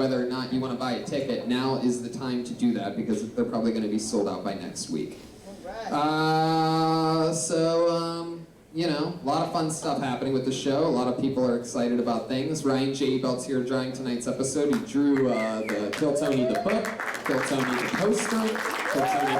whether or not you want to buy a ticket, now is the time to do that because they're probably going to be sold out by next week. You know, a lot of fun stuff happening with the show. A lot of people are excited about things. Ryan J. Belt's here drawing tonight's episode. He drew the Kill Tony the book, Kill Tony the poster, Kill Tony.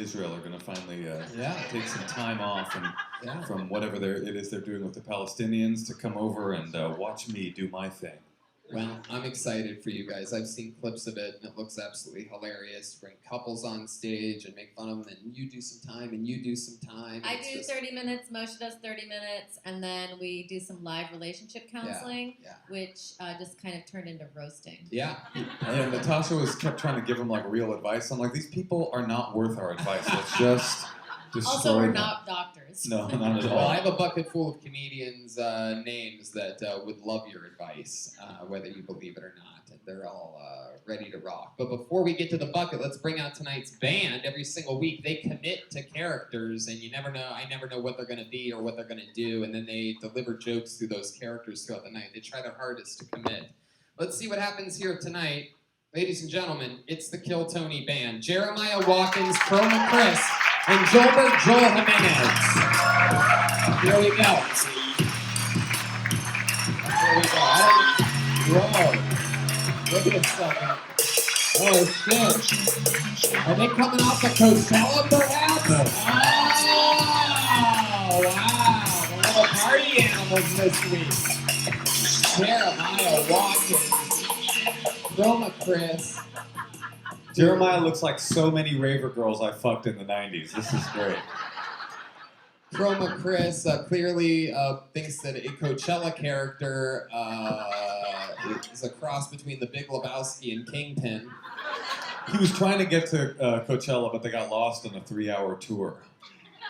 Israel are going to finally take some time off and from whatever it is they're doing with the Palestinians to come over and watch me do my thing. Well, I'm excited for you guys. I've seen clips of it, and it looks absolutely hilarious. Bring couples on stage and make fun of them, and you do some time, and you do some time. I do 30 minutes, Moshe does 30 minutes, and then we do some live relationship counseling, which just kind of turned into roasting. Yeah. And Natasha kept trying to give them like real advice. I'm like, these people are not worth our advice. Let's just destroy Also, we're them. not doctors. No, not at all. Well, I have a bucket full of comedians' names that would love your advice, whether you believe it or not. And they're all ready to rock. But before we get to the bucket, let's bring out tonight's band. Every single week, they commit to characters, and you never know. I never know what they're going to be or what they're going to do, and then they deliver jokes through those characters throughout the night. They try their hardest to commit. Let's see what happens here tonight. Ladies and gentlemen, it's the Kill Tony Band. Jeremiah Watkins, Chroma Chris, and Joel Jimenez. Here we go. Here we go. Whoa. Look at this stuff. Oh, shit. Are they coming off the Coachella, perhaps? Oh, wow. The little party animals this week. Jeremiah Watkins, Chroma Chris. Jeremiah looks like so many raver girls I fucked in the 90s. This is great. Chroma Chris clearly thinks that a Coachella character is a cross between the Big Lebowski and Kingpin. He was trying to get to Coachella, but they got lost on a 3-hour tour.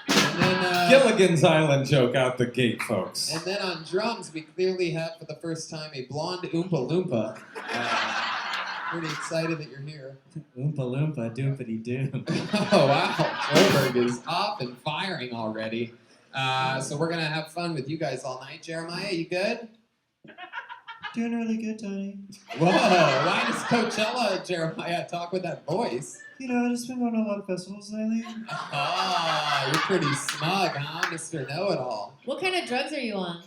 And then, Gilligan's Island joke out the gate, folks. And then on drums, we clearly have for the first time a blonde Oompa Loompa. Pretty excited that you're here. Oompa Loompa, doopity doo. Oh, wow. Joburg is off and firing already. So we're gonna have fun with you guys all night. Jeremiah, you good? Doing really good, Tony. Whoa, why does Coachella, Jeremiah, talk with that voice? You know, I've just been going to a lot of festivals lately. Oh, you're pretty smug, huh, Mr. Know-It-All? What kind of drugs are you on?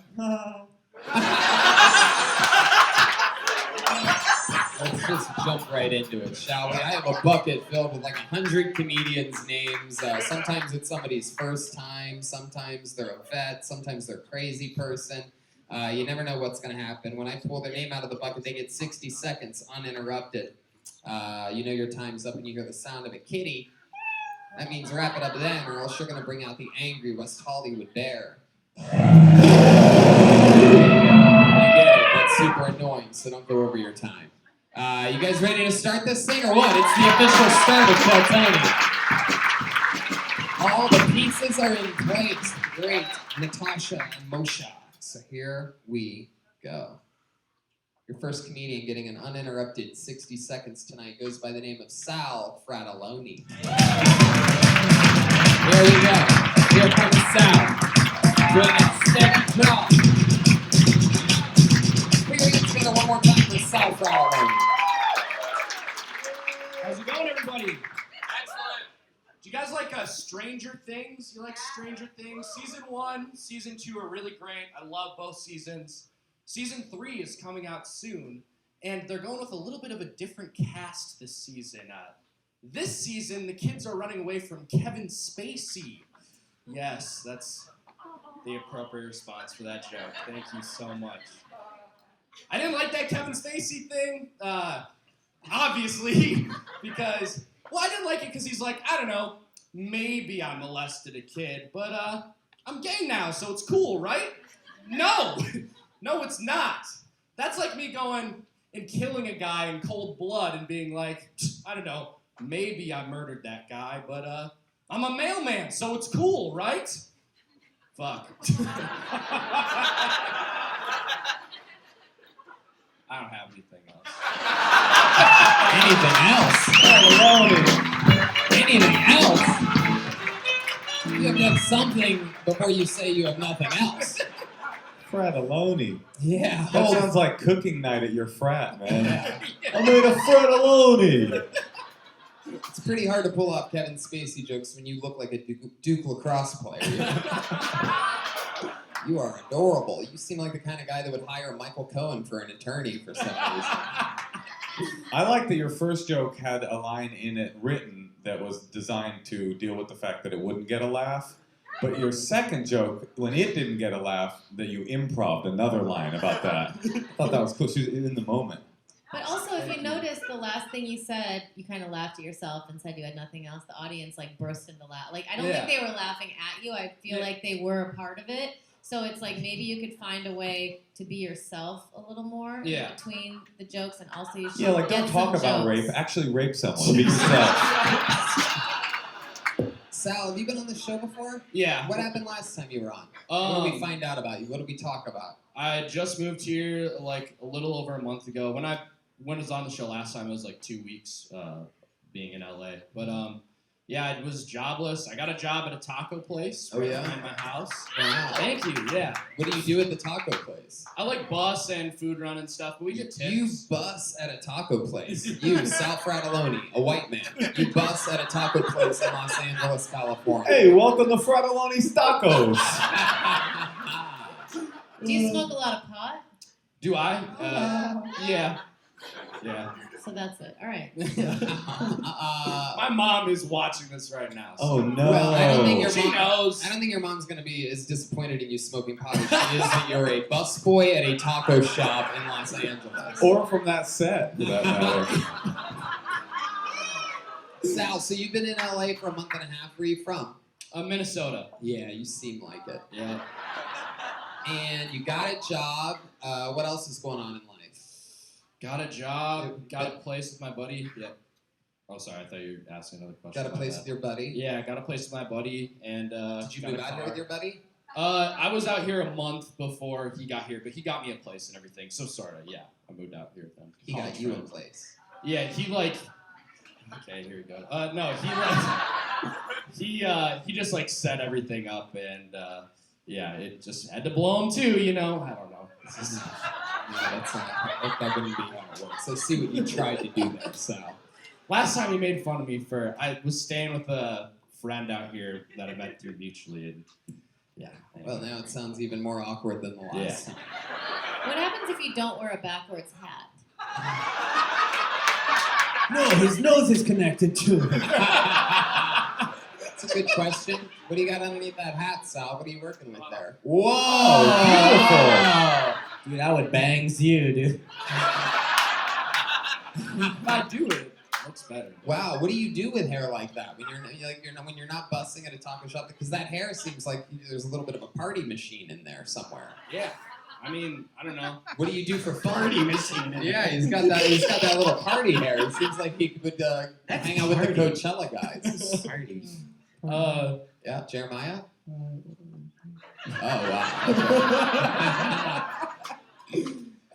Let's just jump right into it, shall we? I have a bucket filled with like 100 comedians' names. Sometimes it's somebody's first time, sometimes they're a vet, sometimes they're a crazy person. You never know what's going to happen. When I pull their name out of the bucket, they get 60 seconds uninterrupted. You know your time's up and you hear the sound of a kitty. That means wrap it up then, or else you're going to bring out the angry West Hollywood bear. You get it. That's super annoying, so don't go over your time. You guys ready to start this thing, or what? It's the official start of Tell Tony. All the pieces are in place. Great, Natasha and Moshe. So here we go. Your first comedian getting an uninterrupted 60 seconds tonight goes by the name of Sal Fratelloni. There we go. Here comes Sal. Doing a steady job. Put your hands together one more time for Sal Fratelloni. How's it going, everybody? Excellent. Do you guys like Stranger Things? You like Stranger Things? Season 1, Season 2 are really great. I love both seasons. Season 3 is coming out soon, and they're going with a little bit of a different cast this season. This season, the kids are running away from Kevin Spacey. Yes, that's the appropriate response for that joke. Thank you so much. I didn't like that Kevin Spacey thing, obviously, because, well, I didn't like it because he's like, I don't know, maybe I molested a kid, but I'm gay now, so it's cool, right? No! No, it's not. That's like me going and killing a guy in cold blood and being like, I don't know, maybe I murdered that guy, but I'm a mailman, so it's cool, right? Fuck. I don't have anything else. Anything else? Anything else? You have to have something before you say you have nothing else. Fratelloni. Yeah. That sounds like cooking night at your frat, man. I made a fratelloni. It's pretty hard to pull off Kevin Spacey jokes when you look like a Duke lacrosse player. You are adorable. You seem like the kind of guy that would hire Michael Cohen for an attorney for some reason. I like that your first joke had a line in it written that was designed to deal with the fact that it wouldn't get a laugh. But your second joke, when it didn't get a laugh, that you improv'd another line about that. I thought that was cool. She was in the moment. But also, if you notice, the last thing you said, you kind of laughed at yourself and said you had nothing else. The audience like burst into laugh. Like I don't think they were laughing at you. I feel like they were a part of it. So it's like maybe you could find a way to be yourself a little more in between the jokes, and also you should like don't talk about jokes. rape. Actually, rape someone. Be yourself. Sal, have you been on the show before? Yeah. What happened last time you were on? What did we find out about you? What did we talk about? I just moved here like a little over a month ago. When I was on the show last time, it was like 2 weeks being in LA. But yeah, I was jobless. I got a job at a taco place behind my house. Wow. Thank you, yeah. What do you do at the taco place? I like bus and food run and stuff, but we get tips. You bus at a taco place. You, Sal Fratelloni, a white man. You bus at a taco place in Los Angeles, California. Hey, welcome to Fratelloni's Tacos. Do you smoke a lot of pot? Do I? Yeah. Yeah. So that's it. All right. My mom is watching this right now. So. Oh no! Well, I don't think She knows. I don't think your mom's gonna be as disappointed in you smoking pot as she is that you're a busboy at a taco shop in Los Angeles. Or from that set, for that matter. Sal, so you've been in LA for a month and a half. Where are you from? Minnesota. Yeah, you seem like it. Yeah. And you got a job. What else is going on in life? Got a job. Got a place with my buddy. Yeah. Oh, sorry. I thought you were asking another question. Got a place with your buddy? Yeah, got a place with my buddy. And did you move out here with your buddy? I was out here a month before he got here, but he got me a place and everything. So sorta, yeah. I moved out here with him. He got you a place. Yeah, he like. Okay, here we go. No, he like. he just like set everything up, and yeah, it just had to blow him too. You know, I don't know. Yeah, that wouldn't be how it works. So see what you tried to do there, Sal. Last time he made fun of me for I was staying with a friend out here that I met through mutually, and yeah. Well, now it sounds even more awkward than the last time. What happens if you don't wear a backwards hat? No, his nose is connected to it. That's a good question. What do you got underneath that hat, Sal? What are you working with there? Whoa, beautiful. Dude, I would bangs you, dude. If I do it, looks better. Wow, what do you do with hair like that when when you're not busting at a taco shop? Because that hair seems like there's a little bit of a party machine in there somewhere. Yeah. I mean, I don't know. What do you do for fun? Party machine. Yeah, he's got that little party hair. It seems like he would hang out with the Coachella guys. Party. Yeah, Jeremiah. Oh wow.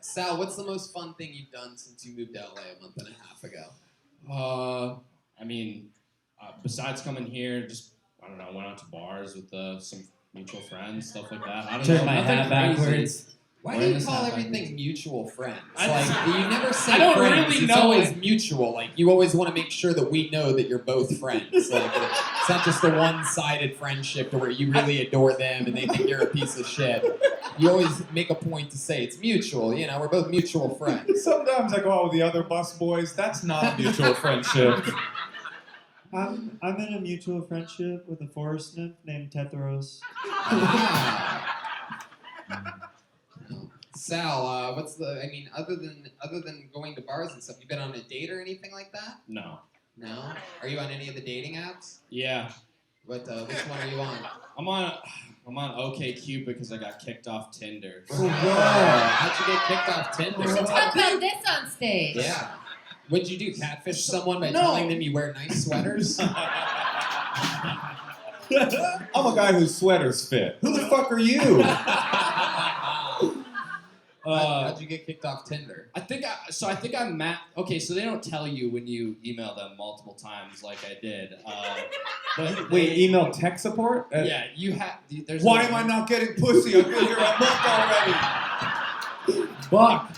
Sal, what's the most fun thing you've done since you moved to LA a month and a half ago? I mean, besides coming here, just I don't know, went out to bars with some mutual friends, stuff like that. I don't Turn know. my nothing hat crazy. backwards. Why Wearing do you this call hat everything backwards. mutual friends? I- Like you never say I don't friends. really It's know always it. mutual. Like you always want to make sure that we know that you're both friends. Like it's not just a one-sided friendship to where you really adore them and they think you're a piece of shit. You always make a point to say it's mutual. You know, we're both mutual friends. Sometimes I go out with the other bus boys. That's not mutual friendship. I'm in a mutual friendship with a forest nymph named Tetharos. Sal, other than going to bars and stuff, you been on a date or anything like that? No. No. Are you on any of the dating apps? Yeah. Which one are you on? I'm on OkCupid because I got kicked off Tinder. How'd you get kicked off Tinder? We should talk about this on stage. Yeah. What'd you do? Catfish someone by No. telling them you wear nice sweaters? I'm a guy whose sweaters fit. Who the fuck are you? How'd you get kicked off Tinder? I think I'm Matt. Okay, so they don't tell you when you email them multiple times like I did. But Wait, email tech support? yeah, you have. There's Why am I not getting pussy? I've been here a month already. Fuck.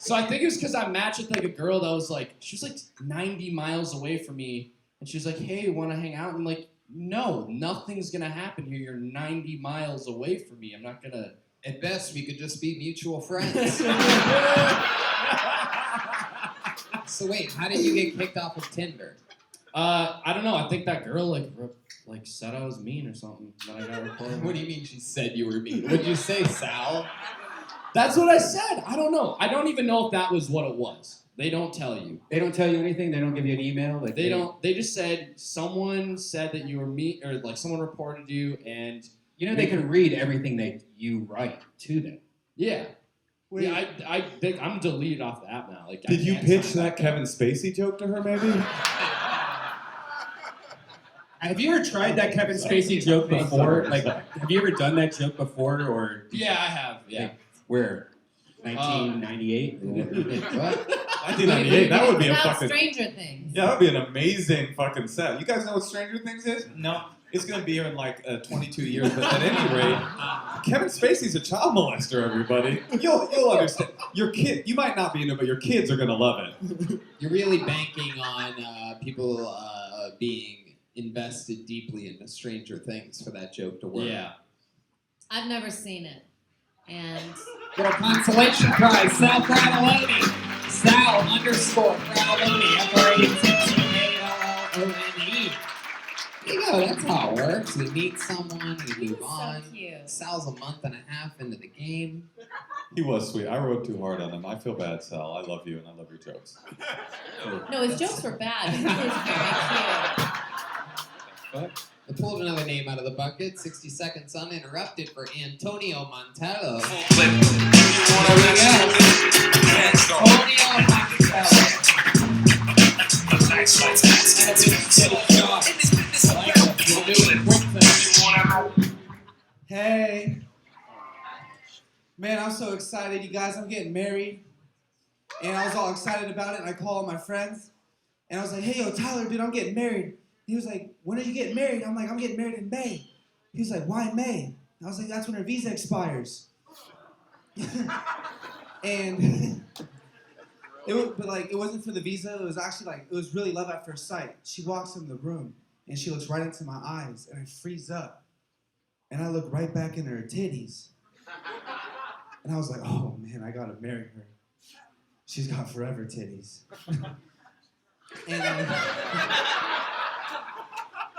So I think it was because I matched with like a girl that was like, she was like 90 miles away from me, and she was like, "Hey, want to hang out?" And I'm like, "No, nothing's gonna happen here. You're 90 miles away from me. I'm not gonna." At best, we could just be mutual friends. So wait, how did you get kicked off of Tinder? I don't know. I think that girl like said I was mean or something. That I got reported. What do you mean she said you were mean? What'd you say, Sal? That's what I said. I don't know. I don't even know if that was what it was. They don't tell you. They don't tell you anything. They don't give you an email. Like They don't. They just said someone said that you were mean, or like someone reported you, and You know they can read everything that you write to them. yeah. Wait, Yeah, I think I'm deleted off the app now. Like, I Did you can't pitch sign that back up. Kevin Spacey joke to her, maybe? Have you ever tried that Kevin Spacey joke before? Like, have you ever done that joke before, or Yeah, I have. Yeah. where? 1998. What? 1998. That would be a About fucking. Stranger Things. Yeah, that would be an amazing fucking set. You guys know what Stranger Things is? No. It's gonna be here in like 22 years, but at any rate, Kevin Spacey's a child molester. Everybody, you'll understand. Your kid, you might not be into it, but your kids are gonna love it. You're really banking on people being invested deeply into Stranger Things for that joke to work. Yeah. I've never seen it. And Little consolation prize, Sal Fratelloni. Sal_Fratelloni. F-R-A-T-T-A-L-L-O-N-E. There you go, that's how it works. We meet someone, we he's move so on. cute. Sal's a month and a half into the game. He was sweet. I rode too hard on him. I feel bad, Sal. I love you and I love your jokes. No, his jokes were bad. He was very cute. I pulled another name out of the bucket. 60 seconds uninterrupted for Antonio Montello. There we go. Antonio Montello. Hey. Man, I'm so excited, you guys. I'm getting married. And I was all excited about it, and I called all my friends. And I was like, hey, yo, Tyler, dude, I'm getting married. He was like, when are you getting married? I'm like, I'm getting married in May. He was like, why May? I was like, that's when her visa expires. And it wasn't for the visa. It was actually like, it was really love at first sight. She walks in the room and she looks right into my eyes and I freeze up. And I look right back in her titties. And I was like, oh man, I gotta marry her. She's got forever titties.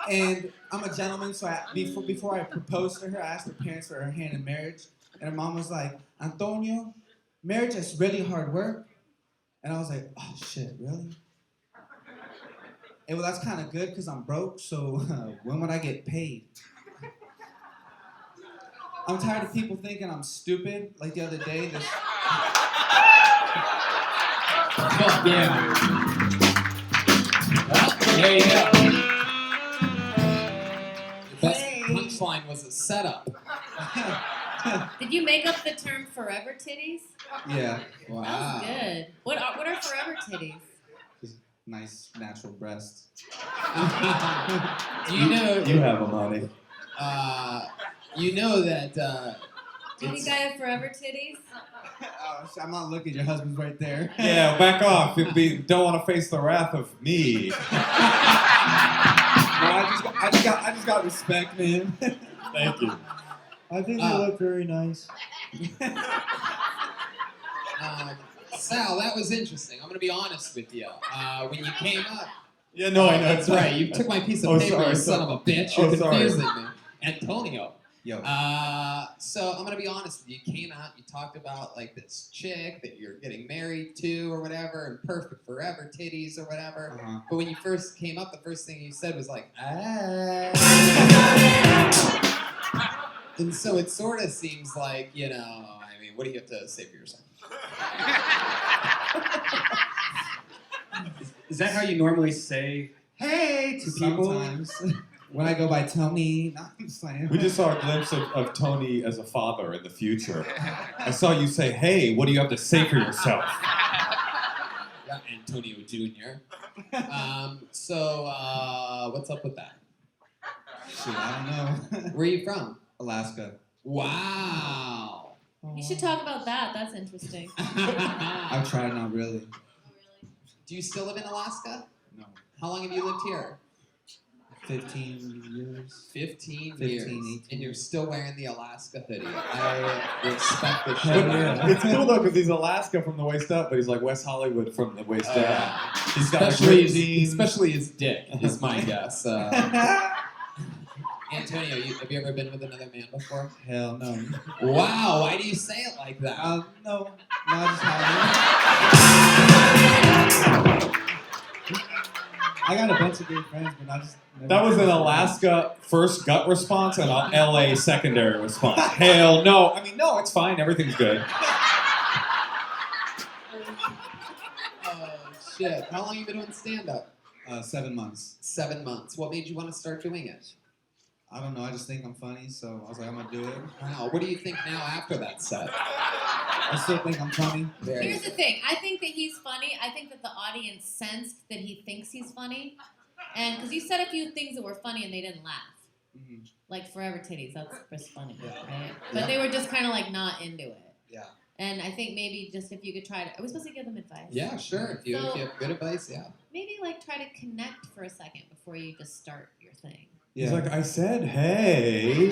And I'm a gentleman, so before I proposed to her, I asked her parents for her hand in marriage. And her mom was like, Antonio, marriage is really hard work. And I was like, oh shit, really? And well, that's kind of good because I'm broke, so when would I get paid? I'm tired of people thinking I'm stupid. Like the other day, this. Fuck yeah. Well, there you go. The best punchline was a setup. Did you make up the term forever titties? Yeah, Wow. That was good. What are forever titties? just nice natural breasts. Do you know? You have them, honey. You know that. Do you think I have forever titties? Oh, I'm not looking. Your husband's right there. Yeah, back off. Don't want to face the wrath of me. No, I just got respect, man. Thank you. I think they look very nice. Sal, that was interesting. I'm gonna be honest with you. When you came up, Yeah, no, I know. that's right. You took my piece of Oh, paper, sorry, you son of a bitch. You're Oh, sorry. confusing me. Antonio. Yo. So I'm gonna be honest with you. You came out, you talked about like this chick that you're getting married to or whatever, and perfect forever titties or whatever. Uh-huh. But when you first came up, the first thing you said was like, ah. And so it sort of seems like, you know, I mean, what do you have to say for yourself? Is that how you normally say hey to people? Sometimes. When I go by Tony, no, I'm just playing. We just saw a glimpse of Tony as a father in the future. I saw you say, hey, what do you have to say for yourself? Yeah, Antonio Jr. So what's up with that? Shit, I don't know. Where are you from? Alaska. Wow. You should talk about that. That's interesting. I've tried, not really. Do you still live in Alaska? No. How long have you lived here? 15 years. 15 15, years. 18. And you're still wearing the Alaska hoodie. I respect the shit. Hell out of yeah. it. It's cool though because he's Alaska from the waist up, but he's like West Hollywood from the waist Oh, down. yeah. He's got Especially, ripped jeans. especially his dick, is my guess. Antonio, have you ever been with another man before? Hell no. Wow, why do you say it like that? No. I just have I got a bunch of good friends, but I just. That was an Alaska first gut response and an LA secondary response. Hell no. I mean, no, it's fine. Everything's good. Oh, shit. How long have you been doing stand-up? 7 months. 7 months. What made you want to start doing it? I don't know. I just think I'm funny, so I was like, I'm gonna do it. Wow. What do you think now after that set? I still think I'm funny. There you Here's the thing. I think that he's funny. I think that the audience sensed that he thinks he's funny. And because you said a few things that were funny and they didn't laugh. Mhm. Like forever titties, that's just funny, Yeah. right? But they were just kind of like not into it. Yeah. And I think maybe just if you could try to, are we supposed to give them advice? Yeah, sure. If you have good advice, yeah. Maybe like try to connect for a second before you just start your thing. He's like, I said, hey.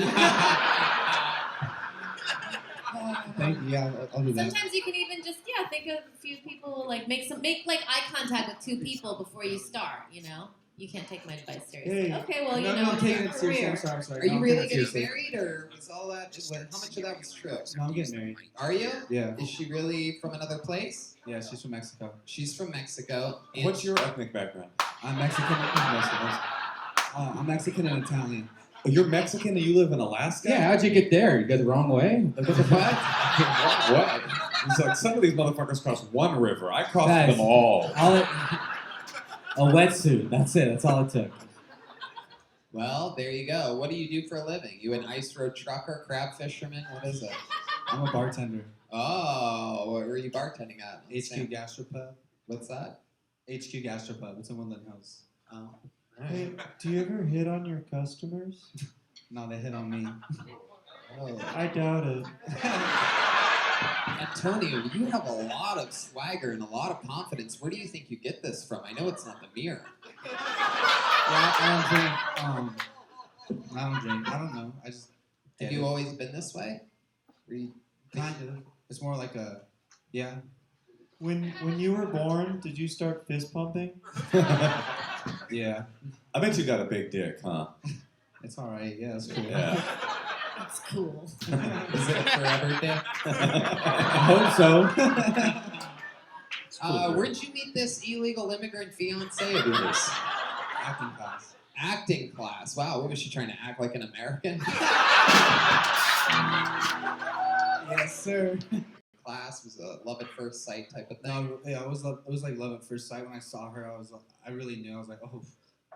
Thank you. Yeah, I'll do that. Sometimes you can even just think of a few people, like make like eye contact with 2 people before you start. You know, you can't take my advice seriously. Hey. Okay, well no, you know, I'm it's taking your it seriously. career. I'm sorry. Are you No, I'm really taking it getting seriously. married, or was all that just how much of that was true? No, I'm getting married. Are you? Yeah. Is she really from another place? Yeah, she's from Mexico. She's from Mexico. And What's your ethnic background? I'm Mexican. I'm Mexican and Italian. Oh, you're Mexican and you live in Alaska? Yeah, how'd you get there? You go the wrong way? Like, what the fuck? What? He's like, some of these motherfuckers cross one river. I crossed Guys. them all. A wetsuit. That's it. That's all it took. Well, there you go. What do you do for a living? You an ice road trucker, crab fisherman? What is it? I'm a bartender. Oh, where are you bartending at? HQ Gastropub. What's that? HQ Gastropub. It's in Woodland Hills. Hey, do you ever hit on your customers? No, they hit on me. Oh. I doubt it. Antonio, you have a lot of swagger and a lot of confidence. Where do you think you get this from? I know it's not the mirror. I don't drink. I don't know. I just. Have you always been this way? Were you Kind of. It's more like a. Yeah. When you were born, did you start fist pumping? Yeah. I bet you got a big dick, huh? It's all right. Yeah, it's cool. Yeah. It's cool. Is it a forever dick? I hope so. Where'd you meet this illegal immigrant fiance of yours? Acting class. Acting class. Wow, what was she trying to act like an American? Yes, sir. Class was a love at first sight type of thing. No, yeah, it was like love at first sight. When I saw her, I really knew. I was like, oh,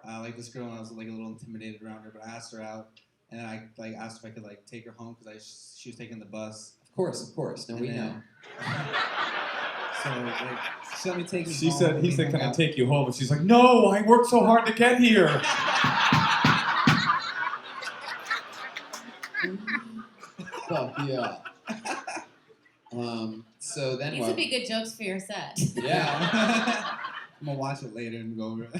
I like this girl, and I was like a little intimidated around her. But I asked her out, and then I like asked if I could like take her home because she was taking the bus. Of course. No, we And know. then- So like, she let me take me She home. said, he we said, hung can I out. take you home? And she's like, no, I worked so hard to get here. Fuck yeah. So then These what? would be good jokes for your set. Yeah. I'm gonna watch it later and go over it.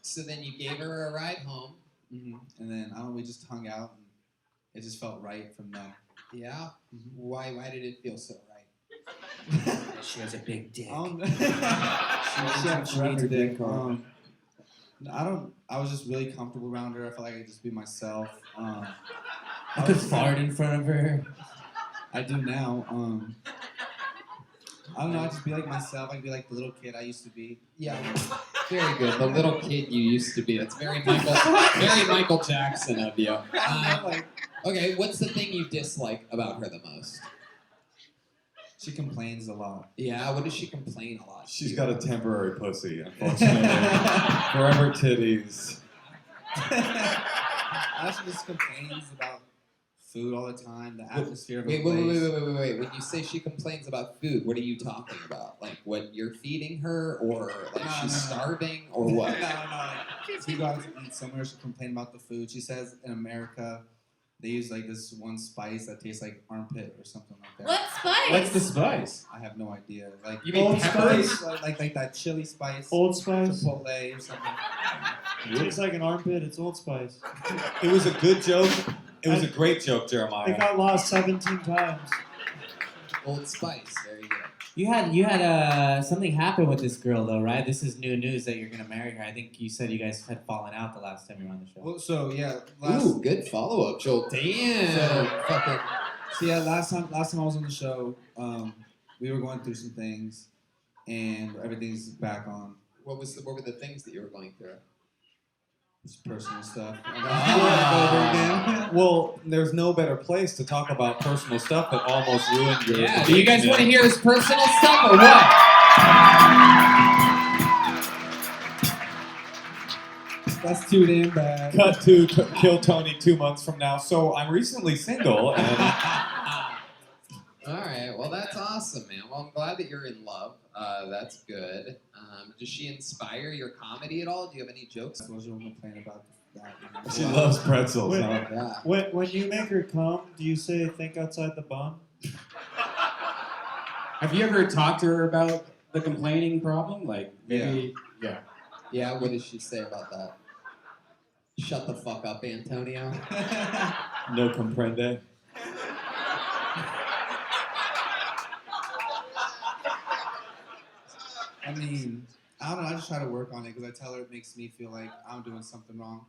So then you gave her a ride home. And then I don't know, we just hung out, and it just felt right from there. Yeah. Why did it feel so right? She has a big dick. She had She forever needs a dick. big car. I was just really comfortable around her. I felt like I could just be myself. I could fart in front of her. I do now. I don't know. I just be like myself. I could be like the little kid I used to be. Yeah. Very good. The little kid you used to be. That's very Michael Jackson of you. Okay, what's the thing you dislike about her the most? She complains a lot. Yeah, what does she complain a lot? She's got a temporary pussy, unfortunately. Forever titties. She just complains about food all the time. The atmosphere of Wait. the place. When you say she complains about food, what are you talking about? Like what you're feeding her, or like No, she's no. starving, or what? No. If we go out to eat somewhere, she'll complain about the food. She says in America, they use like this one spice that tastes like armpit or something like that. What spice? What's the spice? I have no idea. Like You mean Old peppers? Spice? like that chili spice, Old Spice? Chipotle or something. It tastes like an armpit. It's Old Spice. It was a good joke. It was a great joke, It Jeremiah. got lost 17 times. Old Spice. Very good. You had something happen with this girl though, right? This is new news that you're gonna marry her. I think you said you guys had fallen out the last time you were on the show. Well, so yeah, Ooh, good follow up, Joel. Damn. Fucking. So yeah, last time I was on the show, we were going through some things, and everything's back on. What were the things that you were going through? Just personal stuff. Well, there's no better place to talk about personal stuff that almost ruined your Yeah. Do you guys want to engagement. hear his personal stuff or what? That's too damn bad. Cut to Kill Tony 2 months from now. So I'm recently single, and All right. Well, that's awesome, man. Well, I'm glad that you're in love. That's good. Does she inspire your comedy at all? Do you have any jokes? I was going to complain about that. she loves pretzels. Wait. Huh? Yeah. When you make her come, do you say think outside the bun? Have you ever talked to her about the complaining problem? Like maybe, yeah. Yeah. What does she say about that? Shut the fuck up, Antonio. No comprende. I mean, I don't know. I just try to work on it because I tell her it makes me feel like I'm doing something wrong.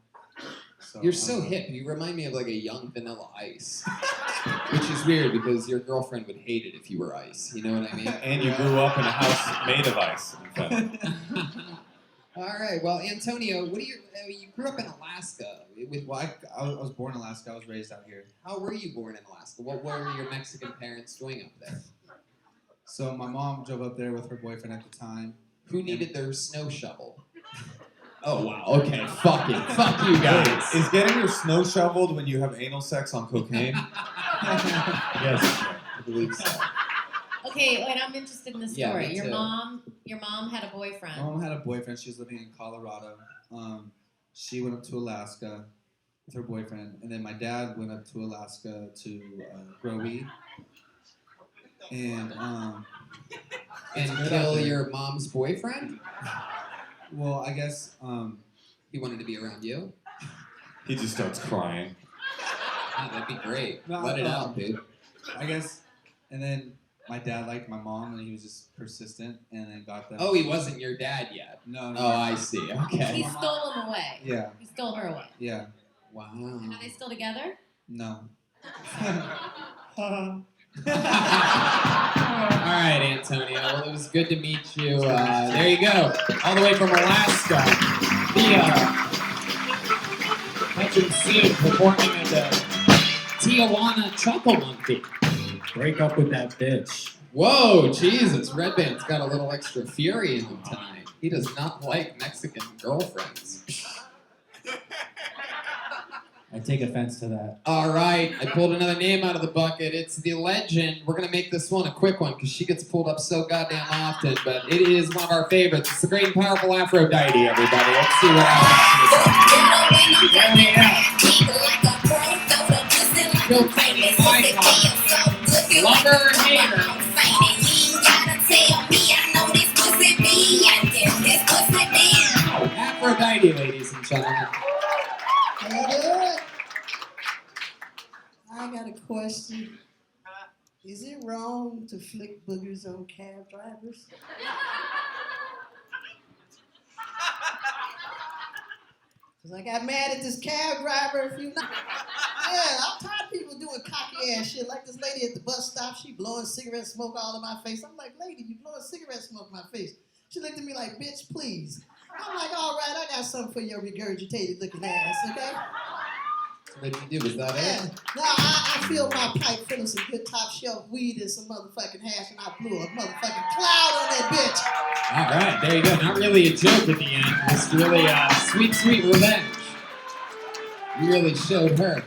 So, You're so hip. You remind me of like a young Vanilla Ice, which is weird because your girlfriend would hate it if you were Ice. You know what I mean? And you grew up in a house made of ice. In fact. All right. Well, Antonio, what do you grew up in Alaska? Well, I was born in Alaska. I was raised out here. How were you born in Alaska? What were your Mexican parents doing up there? So my mom drove up there with her boyfriend at the time. Who needed their snow shovel? Oh wow. Okay. Fuck it. Fuck you guys. Is getting your snow shoveled when you have anal sex on cocaine? Yes, I believe so. Okay, wait, I'm interested in the story. Yeah, me your too. mom had a boyfriend. My mom had a boyfriend. She was living in Colorado. She went up to Alaska with her boyfriend, and then my dad went up to Alaska to grow weed. And And good kill out there. your mom's boyfriend? well, I guess He wanted to be around you? He just starts crying. Oh, that'd be great. No, Let it out, dude. and then my dad liked my mom, and he was just persistent, and then got them. Oh, he wasn't your dad yet. No. Oh, I see. He Okay. stole him away. Yeah. He stole her away. Yeah. Wow. Are they still together? No. All right, Antonio. Well, it was good to meet you. There you go. All the way from Alaska. The Hutchins Scene performing at the Tijuana Chuckle Monkey. Break up with that bitch. Whoa, Jesus. Red Band's got a little extra fury in him tonight. He does not like Mexican girlfriends. I take offense to that. All right, I pulled another name out of the bucket. It's the legend. We're going to make this one a quick one because she gets pulled up so goddamn often, but it is one of our favorites. It's the great and powerful Aphrodite, everybody. Let's see what happens. Still famous icon. Lover or hater? Aphrodite, ladies and gentlemen. I got a question. Is it wrong to flick boogers on cab drivers? Cause I got mad at this cab driver a few nights. Yeah, I'm tired of people doing cocky ass shit. Like this lady at the bus stop, she blowing cigarette smoke all in my face. I'm like, lady, you blowing cigarette smoke in my face. She looked at me like, bitch, please. I'm like, all right, I got something for your regurgitated looking ass, okay? What did you do? Was that Yeah. it? No, I filled my pipe full of some good top shelf weed and some motherfucking hash, and I blew a motherfucking cloud on that bitch. All right, there you go. Not really a joke at the end. Just really sweet, sweet revenge. You really showed her.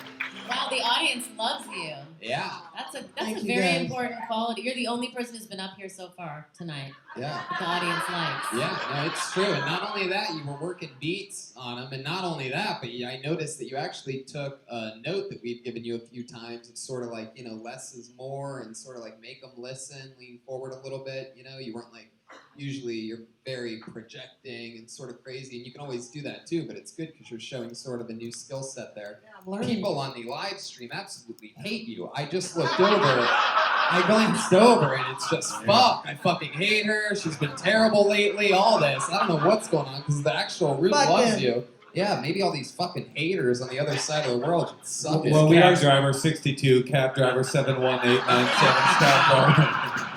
Wow, the audience loves you. Yeah, That's Thank a you, very guys. important quality. You're the only person who's been up here so far tonight yeah. that the audience likes. Yeah, no, it's true. And not only that, you were working beats on them. And not only that, but I noticed that you actually took a note that we've given you a few times. It's sort of like, less is more and sort of like make them listen, lean forward a little bit. You weren't like, usually you're very projecting and sort of crazy. And you can always do that too, but it's good because you're showing sort of a new skill set there. Yeah, I'm learning. People on the live stream absolutely hate you. I just looked over. I glanced over and it's just fuck. I fucking hate her. She's been terrible lately. All this. I don't know what's going on because the actual root Fuck loves them. you. Yeah, maybe all these fucking haters on the other side of the world should suck it. Well, we are driver 62, cab driver 71897, stop driver.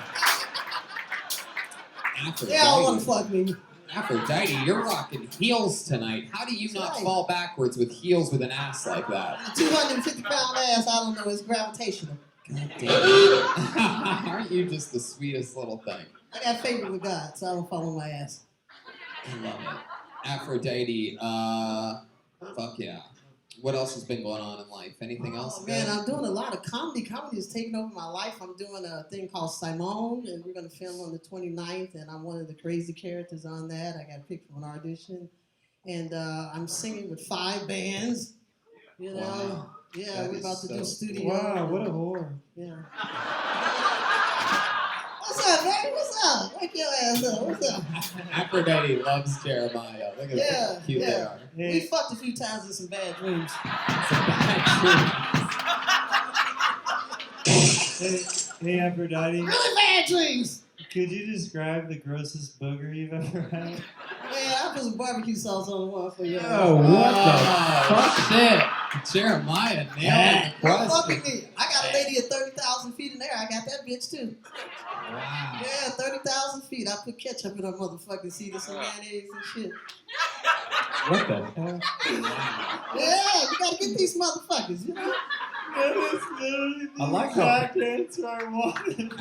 Aphrodite. They all want to fuck me. Aphrodite, you're rocking heels tonight. How do you not Right. fall backwards with heels with an ass like that? A 250-pound ass, I don't know, it's gravitational. God damn it. Aren't you just the sweetest little thing? I got favor with God, so I don't fall on my ass. I love it. Aphrodite, fuck yeah. What else has been going on in life? Anything else? Oh, man, good? I'm doing a lot of comedy. Comedy is taking over my life. I'm doing a thing called Simone, and we're going to film on the 29th, and I'm one of the crazy characters on that. I got picked from an audition. And I'm singing with 5 bands. You know? Wow. Yeah, That we're is about to do so studio. Wow, what a whore. Yeah. What's up, man? What's up? Wake your ass up. What's up? Aphrodite loves Jeremiah. Look at Yeah, how cute they yeah. are. We Hey, fucked a few times in some bad dreams. It's a bad hey, Aphrodite, Really bad dreams! could you describe the grossest booger you've ever had? Man, I put some barbecue sauce on the one for you. Oh, what Oh, shit. Jeremiah nailed the Don't fuck with question. me. I got a lady at 30,000 feet in the air. I got that bitch too. Wow. Yeah, 30,000 feet. I put ketchup in her motherfucking seat and some mayonnaise and shit. What the hell? Yeah, you gotta get these motherfuckers, you know? That is literally the I like how- exact answer I wanted.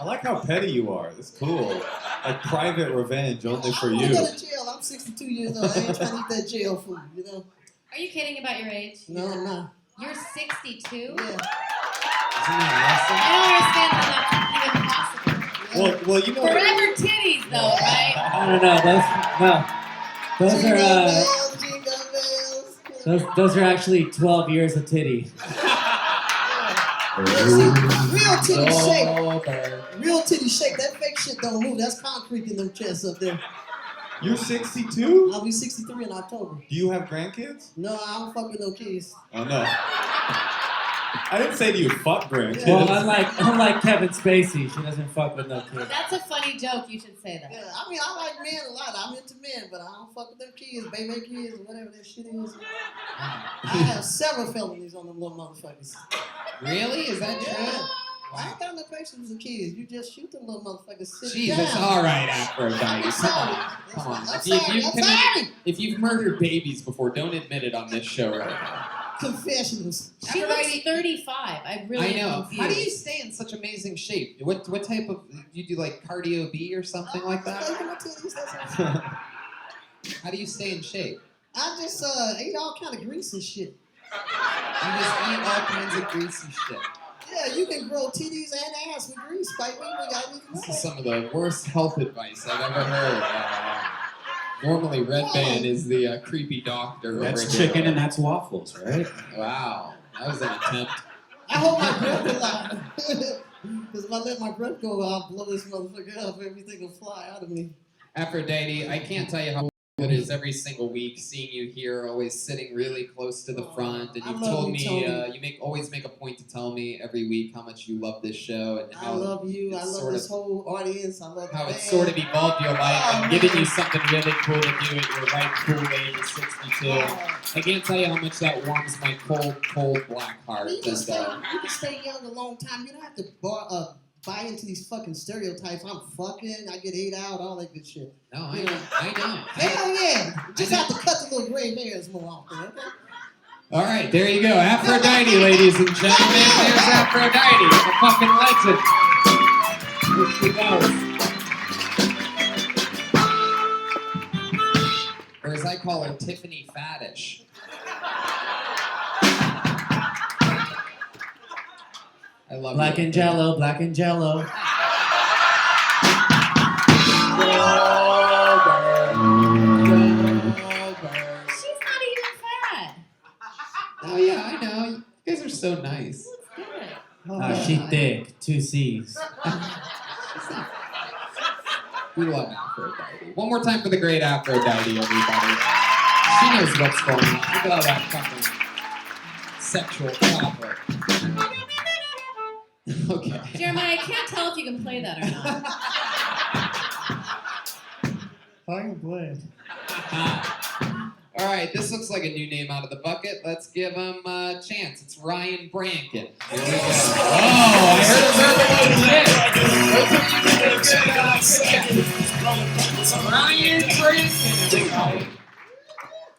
I like how petty you are. That's cool. Like private revenge only for I don't wanna you. go to jail. I'm 62 years old. I ain't trying to eat that jail food, you know? Are you kidding about your age? No, I'm not. You're 62? Yeah. that I don't understand how that's even possible. Well, you know. Forever titties, though, right? I don't know. Those Jingle are bells, jingle bells. those are actually 12 years of titty. Real titty shake. awesome? Real titty shake. That fake shit don't move. That's concrete in them chests up there. You're 62? I'll be 63 in October. Do you have grandkids? No, I don't fuck with no kids. Oh no. I didn't say do you fuck grandkids. Well, unlike Kevin Spacey, she doesn't fuck with no kids. That's a funny joke. You should say that. Yeah, I mean, I like men a lot. I'm into men, but I don't fuck with them kids, baby kids, or whatever that shit is. I have several felonies on them little motherfuckers. Really? Is that true? Yeah. I ain't got no patience with kids. You just shoot them little motherfuckers. Sit Jesus, down. all right, Aphrodite. I'm Come sorry. on. Come on. I'm If you- sorry. if I'm you've sorry. If you've murdered babies before, don't admit it on this show right now. Confessions. She looks Aphrodite- 35. I really I know. am confused. How do you stay in such amazing shape? What type of you do like cardio B or something like that? Look at my titties, that's all. How do you stay in shape? I just ate all kind of greasy shit. You just eat all kinds of greasy shit. Yeah, you can grow titties and ass with grease, baby. We got This is some of the worst health advice I've ever heard. Normally, Red Band is the creepy doctor. That's over here. chicken and that's waffles, right? Wow, that was an attempt. I hope my breath will out. Because if I let my breath go, I'll blow this motherfucker up. Everything will fly out of me. Aphrodite, I can't tell you how it is every single week seeing you here, always sitting really close to the front, and I you've love told you, me Tony. you always make a point to tell me every week how much you love this show and I how love you. I it's love sort this of- whole audience. I love the how band. it's sort of evolved your life Oh, and given man. you something really cool to do at your ripe cool age of 62. I can't tell you how much that warms my cold black heart. You can, And, you can stay young a long time. You don't have to buy into these fucking stereotypes. I'm fucking, I get ate out, all that good shit. no, I know. Hell yeah. Just have to cut the little gray hairs more often, okay? All right, there you go. Aphrodite, ladies and gentlemen. There's Aphrodite, the fucking legend. Here she goes. Or as I call her, Tiffany Faddish. I love Black you. and Jello, black and Jello. She's not even fat. Oh yeah, I know. You guys are so nice. Looks good. She thick, 2 C's. We love Aphrodite. One more time for the great Aphrodite, everybody. She knows what's going on. Look at all that fucking sexual chocolate. Okay. Jeremiah, I can't tell if you can play that or not. I can play. All right, this looks like a new name out of the bucket. Let's give him a chance. It's Ryan Brankin. Here we go. Oh, I heard a Ryan Brankin, everybody.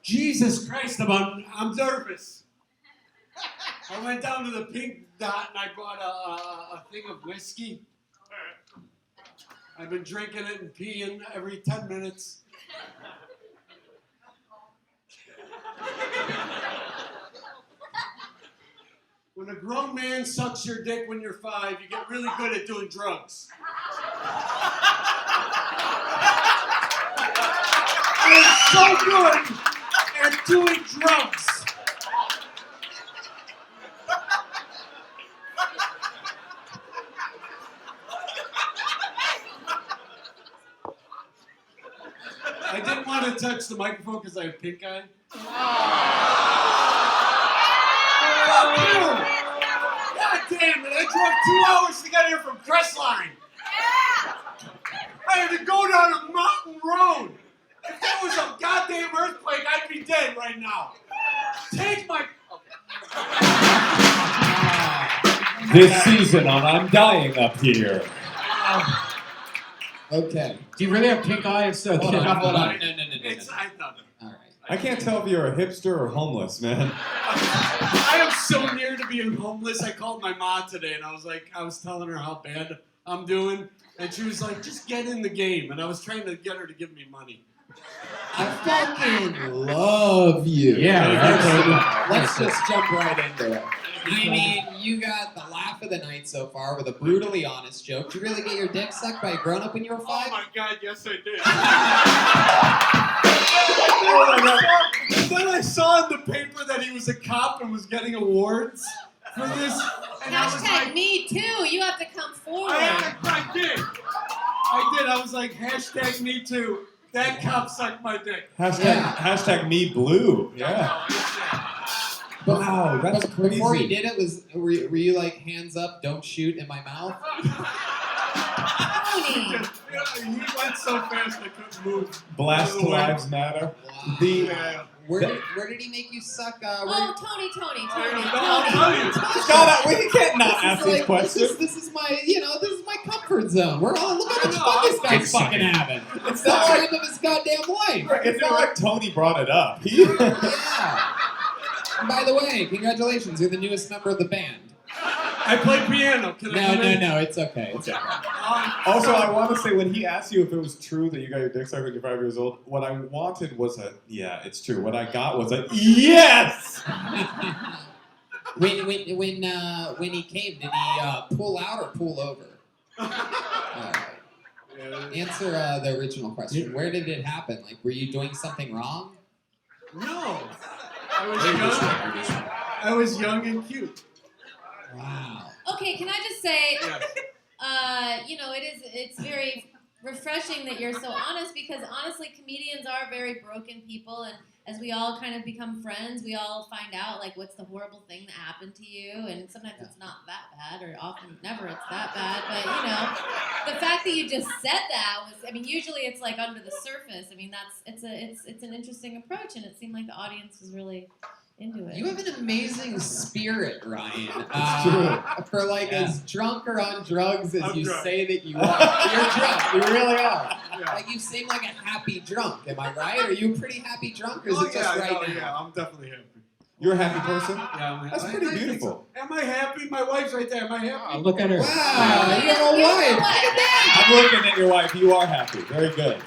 Jesus Christ, I'm nervous. I went down to the Pink Dot and I bought a thing of whiskey. I've been drinking it and peeing every 10 minutes. When a grown man sucks your dick when you're 5, you get really good at doing drugs. I am so good at doing drugs. I didn't want to touch the microphone because I have pink eye. Fuck you! God damn it! I drove 2 hours to get here from Crestline. I had to go down a mountain road. If there was a goddamn earthquake, I'd be dead right now. Take my. This season on I'm Dying Up Here. Okay. Do you really have pink eye? If so, Hold get on, off the hold on. mic. No. It's I know. All right. I can't tell if you're a hipster or homeless, man. I am so near to being homeless. I called my mom today and I was telling her how bad I'm doing, and she was like, "Just get in the game." And I was trying to get her to give me money. I fucking love you. Yeah, Let's just jump right into it. I mean, you got the laugh of the night so far with a brutally honest joke. Did you really get your dick sucked by a grown-up when you were 5? Oh my God, yes I did. And then I saw in the paper that he was a cop and was getting awards for this. And I was Hashtag like, me too. You have to come forward. I did. I was like, hashtag me too. That cop sucked my dick. Hashtag me blue. Yeah. Wow, that's crazy. Before he did it, were you like hands up, don't shoot in my mouth? Tony. He went so fast I couldn't move. Blast Lives Matter. Wow. The Yeah. Where did he make you suck? Oh, Tony. I'll tell you. God, we can't not ask these questions. This is my, this is my comfort zone. We're all look how much fun this guy's fucking having. It's the time of his goddamn life. It's not like Tony brought it up. Yeah. And by the way, congratulations, you're the newest member of the band. I play piano. Can I come in? No, it's okay. It's okay. Also, I want to say when he asked you if it was true that you got your dick sucked when you're 5 years old, what I wanted was a yeah, it's true. What I got was a yes. When he came, did he pull out or pull over? All right. Answer the original question. Where did it happen? Like, were you doing something wrong? No. I was young and cute. Wow. Okay, can I just say, Yes. it's very refreshing that you're so honest because honestly, comedians are very broken people, and as we all kind of become friends, we all find out like what's the horrible thing that happened to you, and sometimes it's not that bad, or often never it's that bad. But the fact that you just said that was, usually it's like under the surface. It's an interesting approach, and it seemed like the audience was really into it. You have an amazing spirit, Ryan. true. For as drunk or on drugs as I'm you drunk. say that you are. You're drunk. You really are. Yeah. Like you seem like a happy drunk. Am I right? Are you a pretty happy drunk, or is it just right now? Yeah, I'm definitely happy. You're a happy person? Yeah, I'm That's happy. pretty I think beautiful. so. Am I happy? My wife's right there. Am I happy? Look at her. Wow, you have a wife. Look at that. I'm looking at your wife. You are happy. Very good.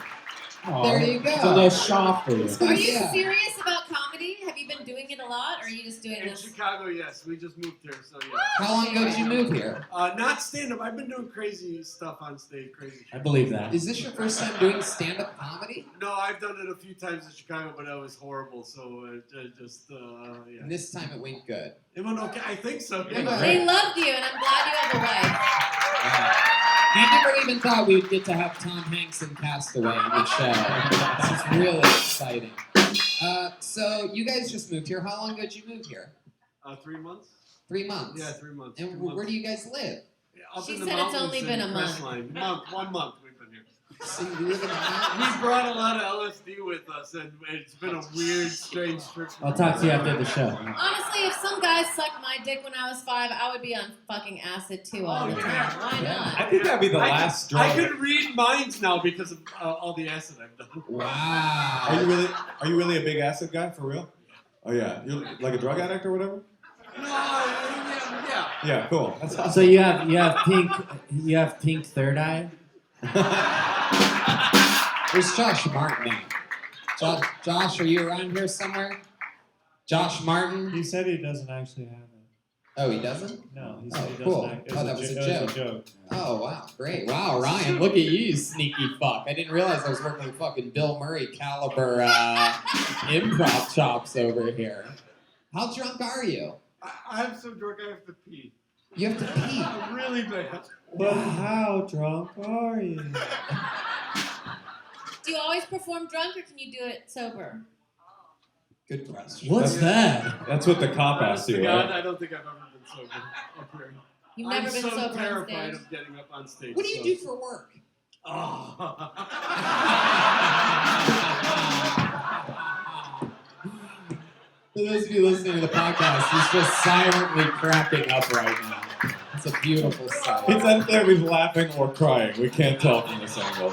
There you go. It's a little shaw for you. Are you Yeah. serious about comedy? Have you been doing it a lot, or are you just doing In this? Chicago, yes. We just moved here, so yeah. How long ago did you move here? Not stand-up. I've been doing crazy stuff on stage. Crazy. I believe that. Is this your first time doing stand-up comedy? No, I've done it a few times in Chicago, but that was horrible. So yeah. And this time it went good. It went okay. I think so. Yeah. Yeah. They loved you, and I'm glad you have a wife. I never even thought we would get to have Tom Hanks in Castaway on the show. This is really exciting. So you guys just moved here. How long ago did you move here? 3 months. 3 months. Yeah, 3 months. And 2 months. where do you guys live? Yeah, up She in the said it's mountains only in been a month. Crestline. 1 month we've been here. So you live in the We mountains? brought a lot of LSD with us, and it's been a weird, strange trip. I'll talk to you after the show. Honestly, if some guy sucked my dick when I was 5, I would be on fucking acid too all the time. Why not? I think that'd be the last straw. I could read minds now because of all the acid I've done. Wow. Are you really a big acid guy for real? Oh yeah, you're like a drug addict or whatever. No, yeah. Yeah, cool. That's awesome. So you have pink third eye. Where's Josh Martin now? Josh, are you around here somewhere? Josh Martin? He said he doesn't actually have it. Oh, he doesn't? No, he Oh, said he doesn't. cool. Act- Oh, that was a it joke. Oh, wow. Great. Wow, Ryan, look at you, sneaky fuck. I didn't realize I was working with fucking Bill Murray caliber improv chops over here. How drunk are you? I'm so drunk I have to pee. You have to pee. I'm really bad. But how drunk are you? Do you always perform drunk, or can you do it sober? Good question. What's that? That's what the cop asked you, God, right? I don't think I've ever been sober up here. You've never I'm been so sober on terrified stage. of getting up on stage. What do you so. do for work? Oh. For those of you listening to the podcast, he's just silently cracking up right now. It's a beautiful sight. It's unclear if he's laughing or crying. We can't tell from this angle.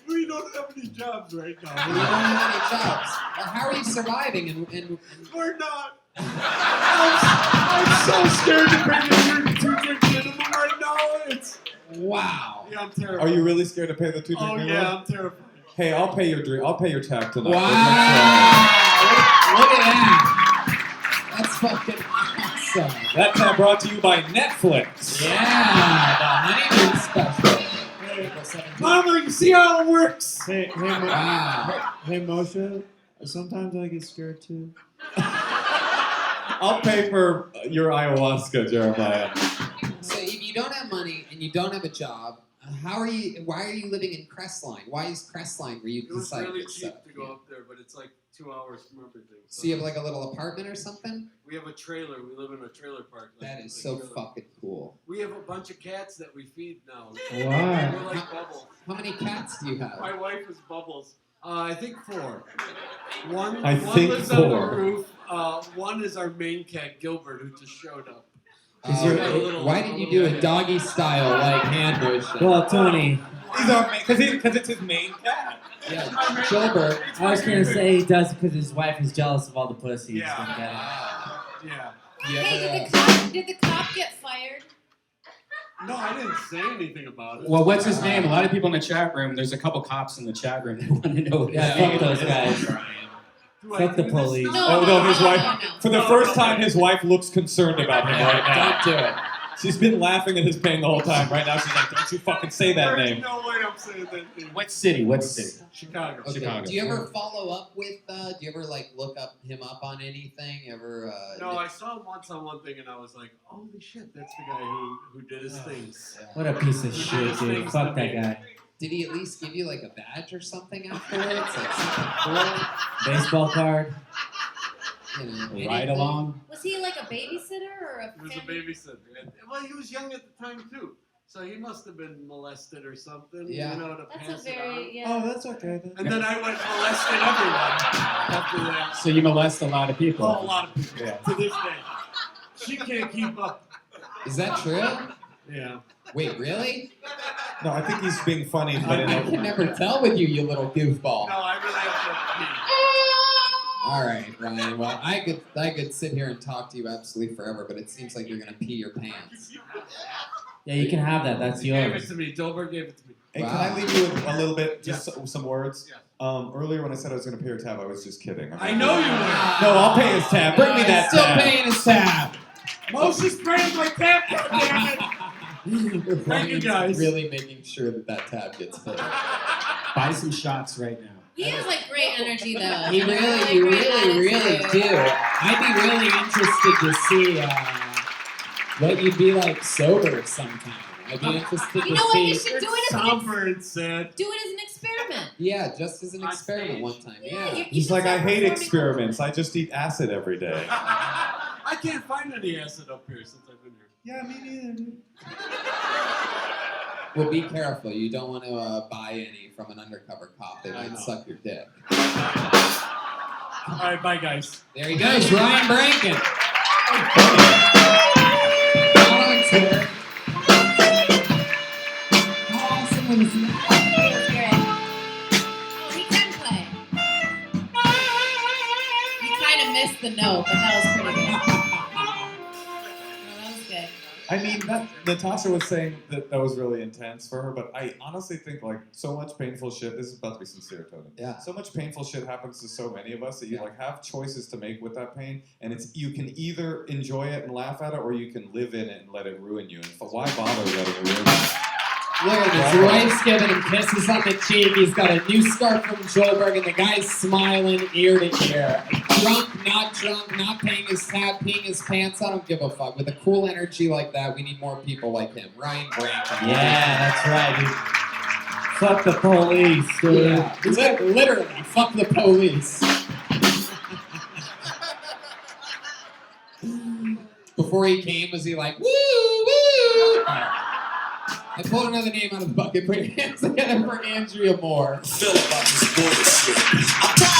We don't have any jobs right You now. don't have any jobs. Well, how are you surviving? And We're not. I'm so scared to bring in your 2 drink minimum right now. It's wow. yeah, I'm terrified. Are you really scared to pay the 2 drink Oh minimum? yeah, I'm terrified. Hey, I'll pay your drink. I'll pay your tab tonight. Wow. Look at that. That's fucking awesome. Awesome. That tab brought to you by Netflix. Yeah, the honeymoon special. Mama, you see how it works? Wow. Hey Moshe, sometimes I get scared too. I'll pay for your ayahuasca, Jeremiah. So if you don't have money and you don't have a job, why are you living in Crestline? Why is Crestline where you It was decided really to cheap to go up there, but it's like 2 hours from everything. So you have like a little apartment or something? We have a trailer. We live in a trailer park. That is so fucking cool. We have a bunch of cats that we feed now. Wow. We're like Bubbles. How many cats do you have? My wife is Bubbles. I think 4. One I think lives on the 4. roof. One is our main cat, Gilbert, who just showed up. Why did you do a doggy style like hand motion? Well, Tony, Because it's his main cat. Yeah, Gilbert. I was gonna say he does because his wife is jealous of all the pussy he's Yeah. been getting. Yeah. You Hey, ever, did the cop get fired? No, I didn't say anything about it. Well, what's his name? A lot of people in the chat room. There's a couple cops in the chat room that want to know what his Yeah, name fuck those is. guys. Do I Fuck the do this police. now? Oh no, his wife. No. For the first time, his wife looks concerned about him right now. Don't do it. She's been laughing at his pain the whole time. Right now, she's like, "Don't you fucking say that There's name." no way I'm saying that name. What city? What city? Chicago. Okay. Chicago. Do you ever follow up with? Do you ever like look him up on anything? Ever? No, I saw him once on one thing, and I was like, "Holy shit, that's the guy who did his things." What a piece of shit, dude. Fuck that guy. Did he at least give you like a badge or something afterwards? Like something cool? Baseball card. You know, Ride anything? along? Was he like a babysitter or a He was a family? babysitter. And, well, he was young at the time too, so he must have been molested or something. Yeah. You know, to That's pass a it on. very yeah. Oh, that's okay then. And then I went and molested everyone after that. So you molest a lot of people. Oh, a lot of people Yeah. to this day. She can't keep up. Is that true? Yeah. Wait, really? No, I think he's being funny, but I can never tell with you, you little goofball. No, I really have to All right, Ryan. Well, I could sit here and talk to you absolutely forever, but it seems like you're gonna pee your pants. Yeah, you can have that. That's pee. He gave it yours. to me. Dolberg gave it to me. Hey, can Wow. I leave you with a little bit, just some words? Yes. Earlier when I said I was going to pay your tab, I was just kidding. I know you were. No, I'll pay his tab. Bring me that Still tab. paying his tab. Moses brings my tab. Damn it. Thank you, guys. Really making sure that tab gets paid. Buy some shots right now. He has like great energy though. You Like, really great do. attitude. I'd be really interested to see what you'd be like sober sometime. I'd be interested You to know what? see. You should do it as an Somber and sad. do it as an experiment. Yeah, just as an On experiment stage. one time. Yeah, Yeah. you He's should like, I start hate performing experiments. I just eat acid every day. I can't find any acid up here since I've been here. Yeah, me neither, dude. Well, be careful. You don't want to buy any from an undercover cop. They I might know. suck your dick. All right, bye, guys. There he goes, Ryan Brankin. Alan's here. How awesome was that? That's great. Oh, he can play. He kind of missed the note, but that was pretty good. No, that was good. I mean, Natasha was saying that was really intense for her, but I honestly think like so much painful shit. This is about to be some serotonin. Yeah. So much painful shit happens to so many of us that you like have choices to make with that pain, and you can either enjoy it and laugh at it, or you can live in it and let it ruin you. And why bother letting it ruin you? Look at his wife's giving him kisses on the cheek. He's got a new scarf from Joelberg, and the guy's smiling ear to ear. Drunk, not paying his tab, peeing his pants. I don't give a fuck. With a cool energy like that, we need more people like him. Ryan Brankin. Yeah, that's right, dude. Fuck the police, dude. Yeah. Literally, fuck the police. Before he came, was he like, woo, woo? I pulled another name out of the bucket. Put your hands together for Andrea Moore. I'm tired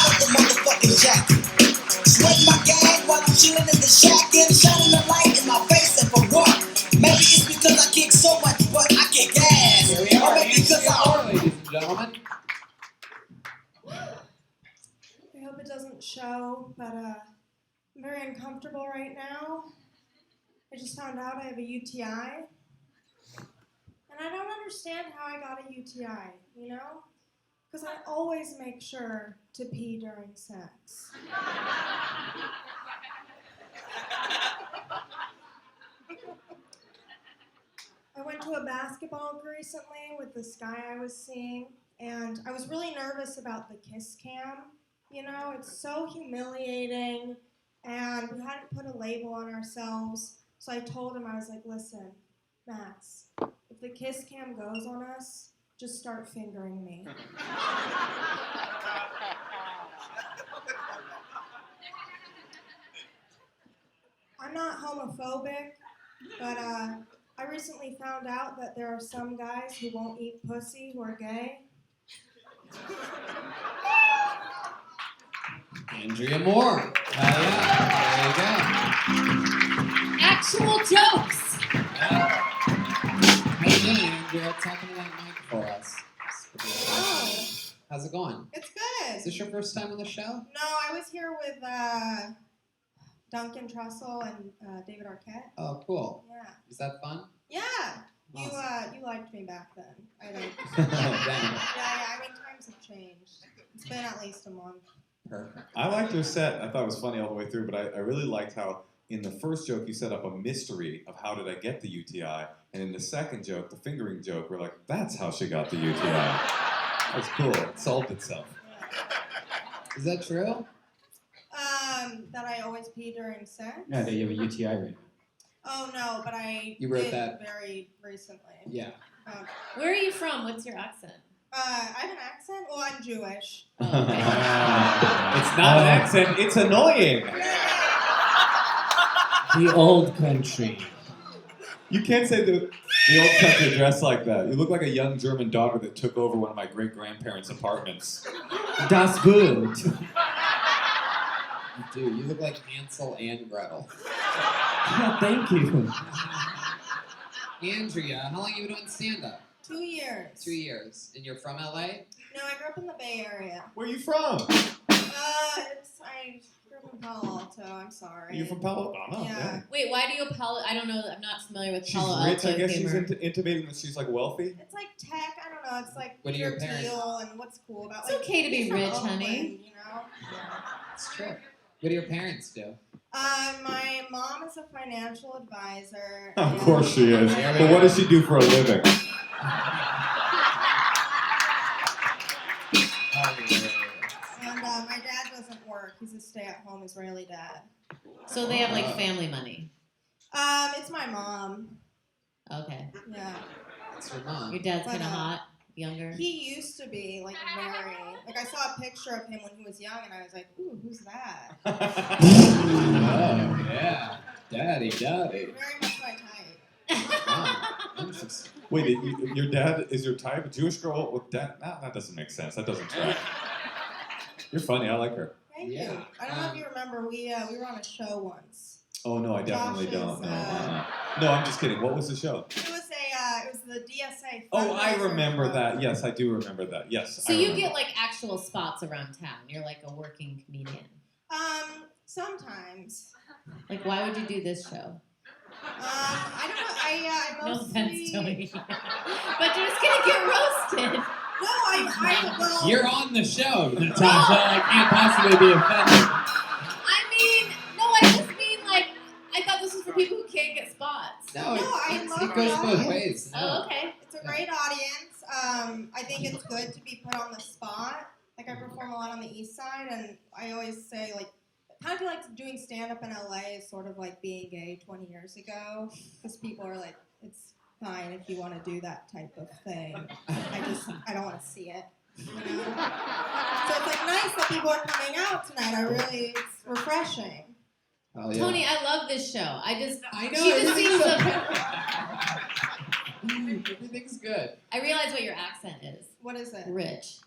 of the motherfucking jacket. Sweating my gang while I'm chilling in the shack and shining the light in my face and for what? Maybe it's because I kick so much, but I get gas. Here we Or are, maybe because Andrea I Moore, ladies and gentlemen. I hope it doesn't show, but I'm very uncomfortable right now. I just found out I have a UTI. And I don't understand how I got a UTI, you know? Because I always make sure to pee during sex. I went to a basketball recently with this guy I was seeing, and I was really nervous about the kiss cam. You know, it's so humiliating, and we hadn't put a label on ourselves. So I told him, I was like, listen, Max, if the kiss cam goes on us, just start fingering me. I'm not homophobic, but I recently found out that there are some guys who won't eat pussy who are gay. Andrea Moore. Yeah, there you go. Actual jokes. Yeah. How you doing, Andrea? Talking to that mic for us. Oh, How's it going? it's Is good. this your first time on the show? No, I was here with Duncan Trussell and David Arquette. Oh, cool. Yeah. Is that fun? Yeah. You Awesome. you liked me back then. I don't. Oh, dang. Yeah. I mean, times have changed. It's been at least a month. Perfect. I liked your set. I thought it was funny all the way through, but I really liked how in the first joke you set up a mystery of how did I get the UTI, and in the second joke, the fingering joke, we're like, that's how she got the UTI. That's cool. It solved itself. Is that true? That I always pee during sex. Yeah, that you have a UTI right now. Oh no, but I You wrote did that- very recently. Yeah. Where are you from? What's your accent? I have an accent. Well, I'm Jewish. Oh, okay. It's not an accent, it's annoying. The old country. You can't say the old country dress like that. You look like a young German daughter that took over one of my great-grandparents' apartments. Das Boot. You do. You look like Hansel and Gretel. Thank you. Andrea, how long have you been doing stand-up? 2 years. 2 years. And you're from LA? No, I grew up in the Bay Area. Where are you from? I grew up in Palo Alto. I'm sorry. Are you from Palo Alto? Yeah. Wait, why do you I don't know. I'm not familiar with She's Palo rich. Alto I guess she's humor. intimating that she's like wealthy. It's like tech. I don't know. It's like What are your your parents? deal and what's cool about. It's like, okay to be he's from rich, Oakland, honey. You know. It's true. What do your parents do? My mom is a financial advisor. Of and- course she is. But what does she do for a living? And my dad doesn't work. He's a stay-at-home Israeli dad. So they have like family money. It's my mom. Okay. Yeah. It's your mom. Your dad's But, kind of hot, younger. He used to be like very like I saw a picture of him when he was young and I was like, ooh, who's that? Oh, yeah. Daddy. Very much my type. Wow. Interesting. Wait, your dad is your type? A Jewish girl with dad? Nah, that doesn't make sense. That doesn't track. You're funny. I like her. Thank Yeah. you. I don't know if you remember, we were on a show once. Oh no, I definitely Josh's, don't. No, no, I'm just kidding. What was the show? It was the DSA. Oh, I fundraiser remember for- that. Yes, I do remember that. Yes. So I you remember. get like actual spots around town. You're like a working comedian. Sometimes. Like, why would you do this show? I don't know. I No mostly. offense, Tony. But you're just gonna get roasted. No, I well. You're on the show, Natasha, I can't possibly be offended. I mean, no, I just mean like, I thought this was for people who can't get spots. No, No, I it love goes the both audience. ways. Oh, okay. It's a great audience. I think it's good to be put on the spot. Like I perform a lot on the East Side, and I always say like, I kind of feel like doing stand up in LA is sort of like being gay 20 years ago, because people are like, it's fine if you want to do that type of thing. I don't want to see it. You know? So it's like nice that people are coming out tonight. It's refreshing. Oh, yeah. Tony, I love this show. I know. She just seems so. Everything's good. I realize what your accent is. What is it? Rich.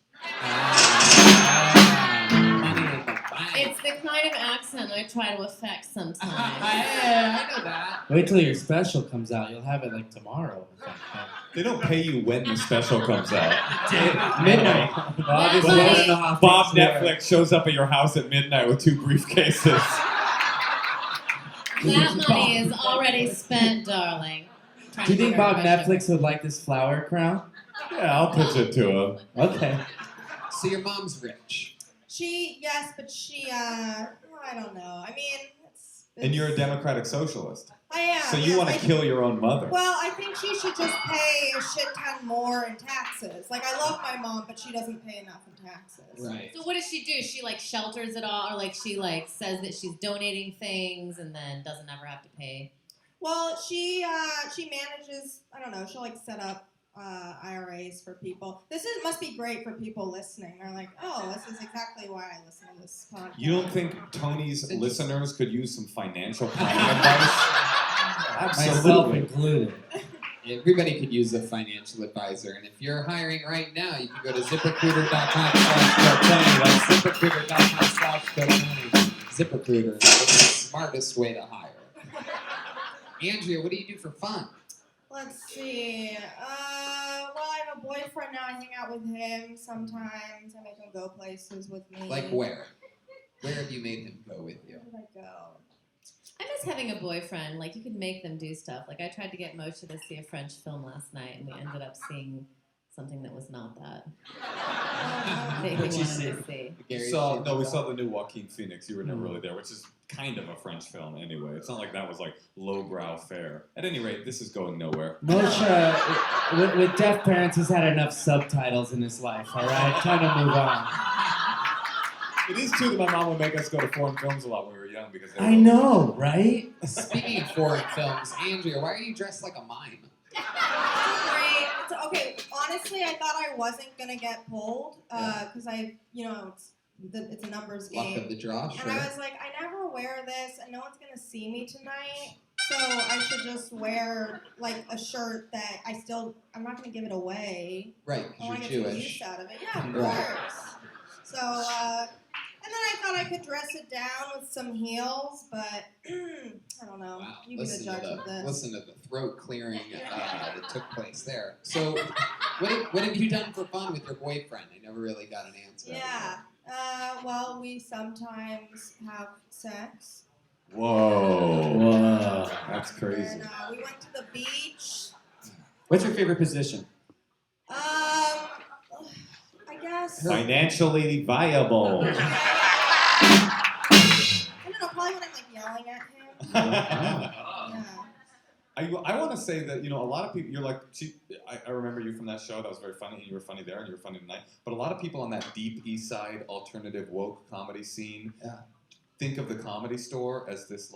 Money in the bank. It's the kind of accent I try to affect sometimes. I know that. Wait till your special comes out. You'll have it like tomorrow. They don't pay you when the special comes out. Midnight. That's Bob, funny. Bob Netflix shows up at your house at midnight with 2 briefcases. That money is already spent, darling. Do you think Bob Netflix would like this flower crown? Yeah, I'll pitch it to him. Okay. So your mom's rich. Yes, but I don't know. I mean, And you're a democratic socialist. I am. So you want to yes, kill your own mother? Well, I think she should just pay a shit ton more in taxes. Like, I love my mom, but she doesn't pay enough in taxes. Right. So what does she do? She like shelters it all, or like she like says that she's donating things and then doesn't ever have to pay. Well, she manages. I don't know. She'll like set up IRAs for people. Must be great for people listening. They're like, oh, this is exactly why I listen to this podcast. You don't think Tony's listeners could use some financial planning advice? Myself Absolutely. included. Everybody could use a financial advisor, and if you're hiring right now, you can go to ZipRecruiter.com/GoTony. That's ZipRecruiter.com/GoTony. ZipRecruiter is the smartest way to hire. Andrea, what do you do for fun? Let's see. Well, I have a boyfriend now. I hang out with him sometimes. I make him go places with me. Like where? Where have you made him go with you? Where did I go? I miss having a boyfriend. Like you could make them do stuff. Like I tried to get Moshe to see a French film last night, and we ended up seeing something that was not that. They What'd you wanted to see. We saw the new Joaquin Phoenix. You were never really there, which is kind of a French film anyway. It's not like that was like lowbrow fare. At any rate, this is going nowhere. Moshe, with deaf parents, he's had enough subtitles in his life, all right? Time to move on. It is true that my mom would make us go to foreign films a lot when we were young because they I know, right? Speaking of foreign films, Andrea, why are you dressed like a mime? Great. Okay, honestly, I thought I wasn't gonna get pulled because it's a numbers Luck game. of the draw, And sure. I was like, I never wear this, and no one's gonna see me tonight. So I should just wear like a shirt that I'm not gonna give it away. Right, I because want to you're get some Jewish. use out of it. Yeah, of Right. course. So, and then I thought I could dress it down with some heels, but I don't know. Wow. You be the judge of this. Listen to the throat clearing that took place there. So, what have you done for fun with your boyfriend? I never really got an answer. Yeah. Well, we sometimes have sex. Whoa. That's crazy. And we went to the beach. What's your favorite position? I guess. Financially viable. I don't know, probably when I'm like yelling at him. Yeah. I want to say that, a lot of people, you're like, I remember you from that show. That was very funny. And you were funny there and you were funny tonight. But a lot of people on that deep East Side alternative woke comedy scene think of the Comedy Store as this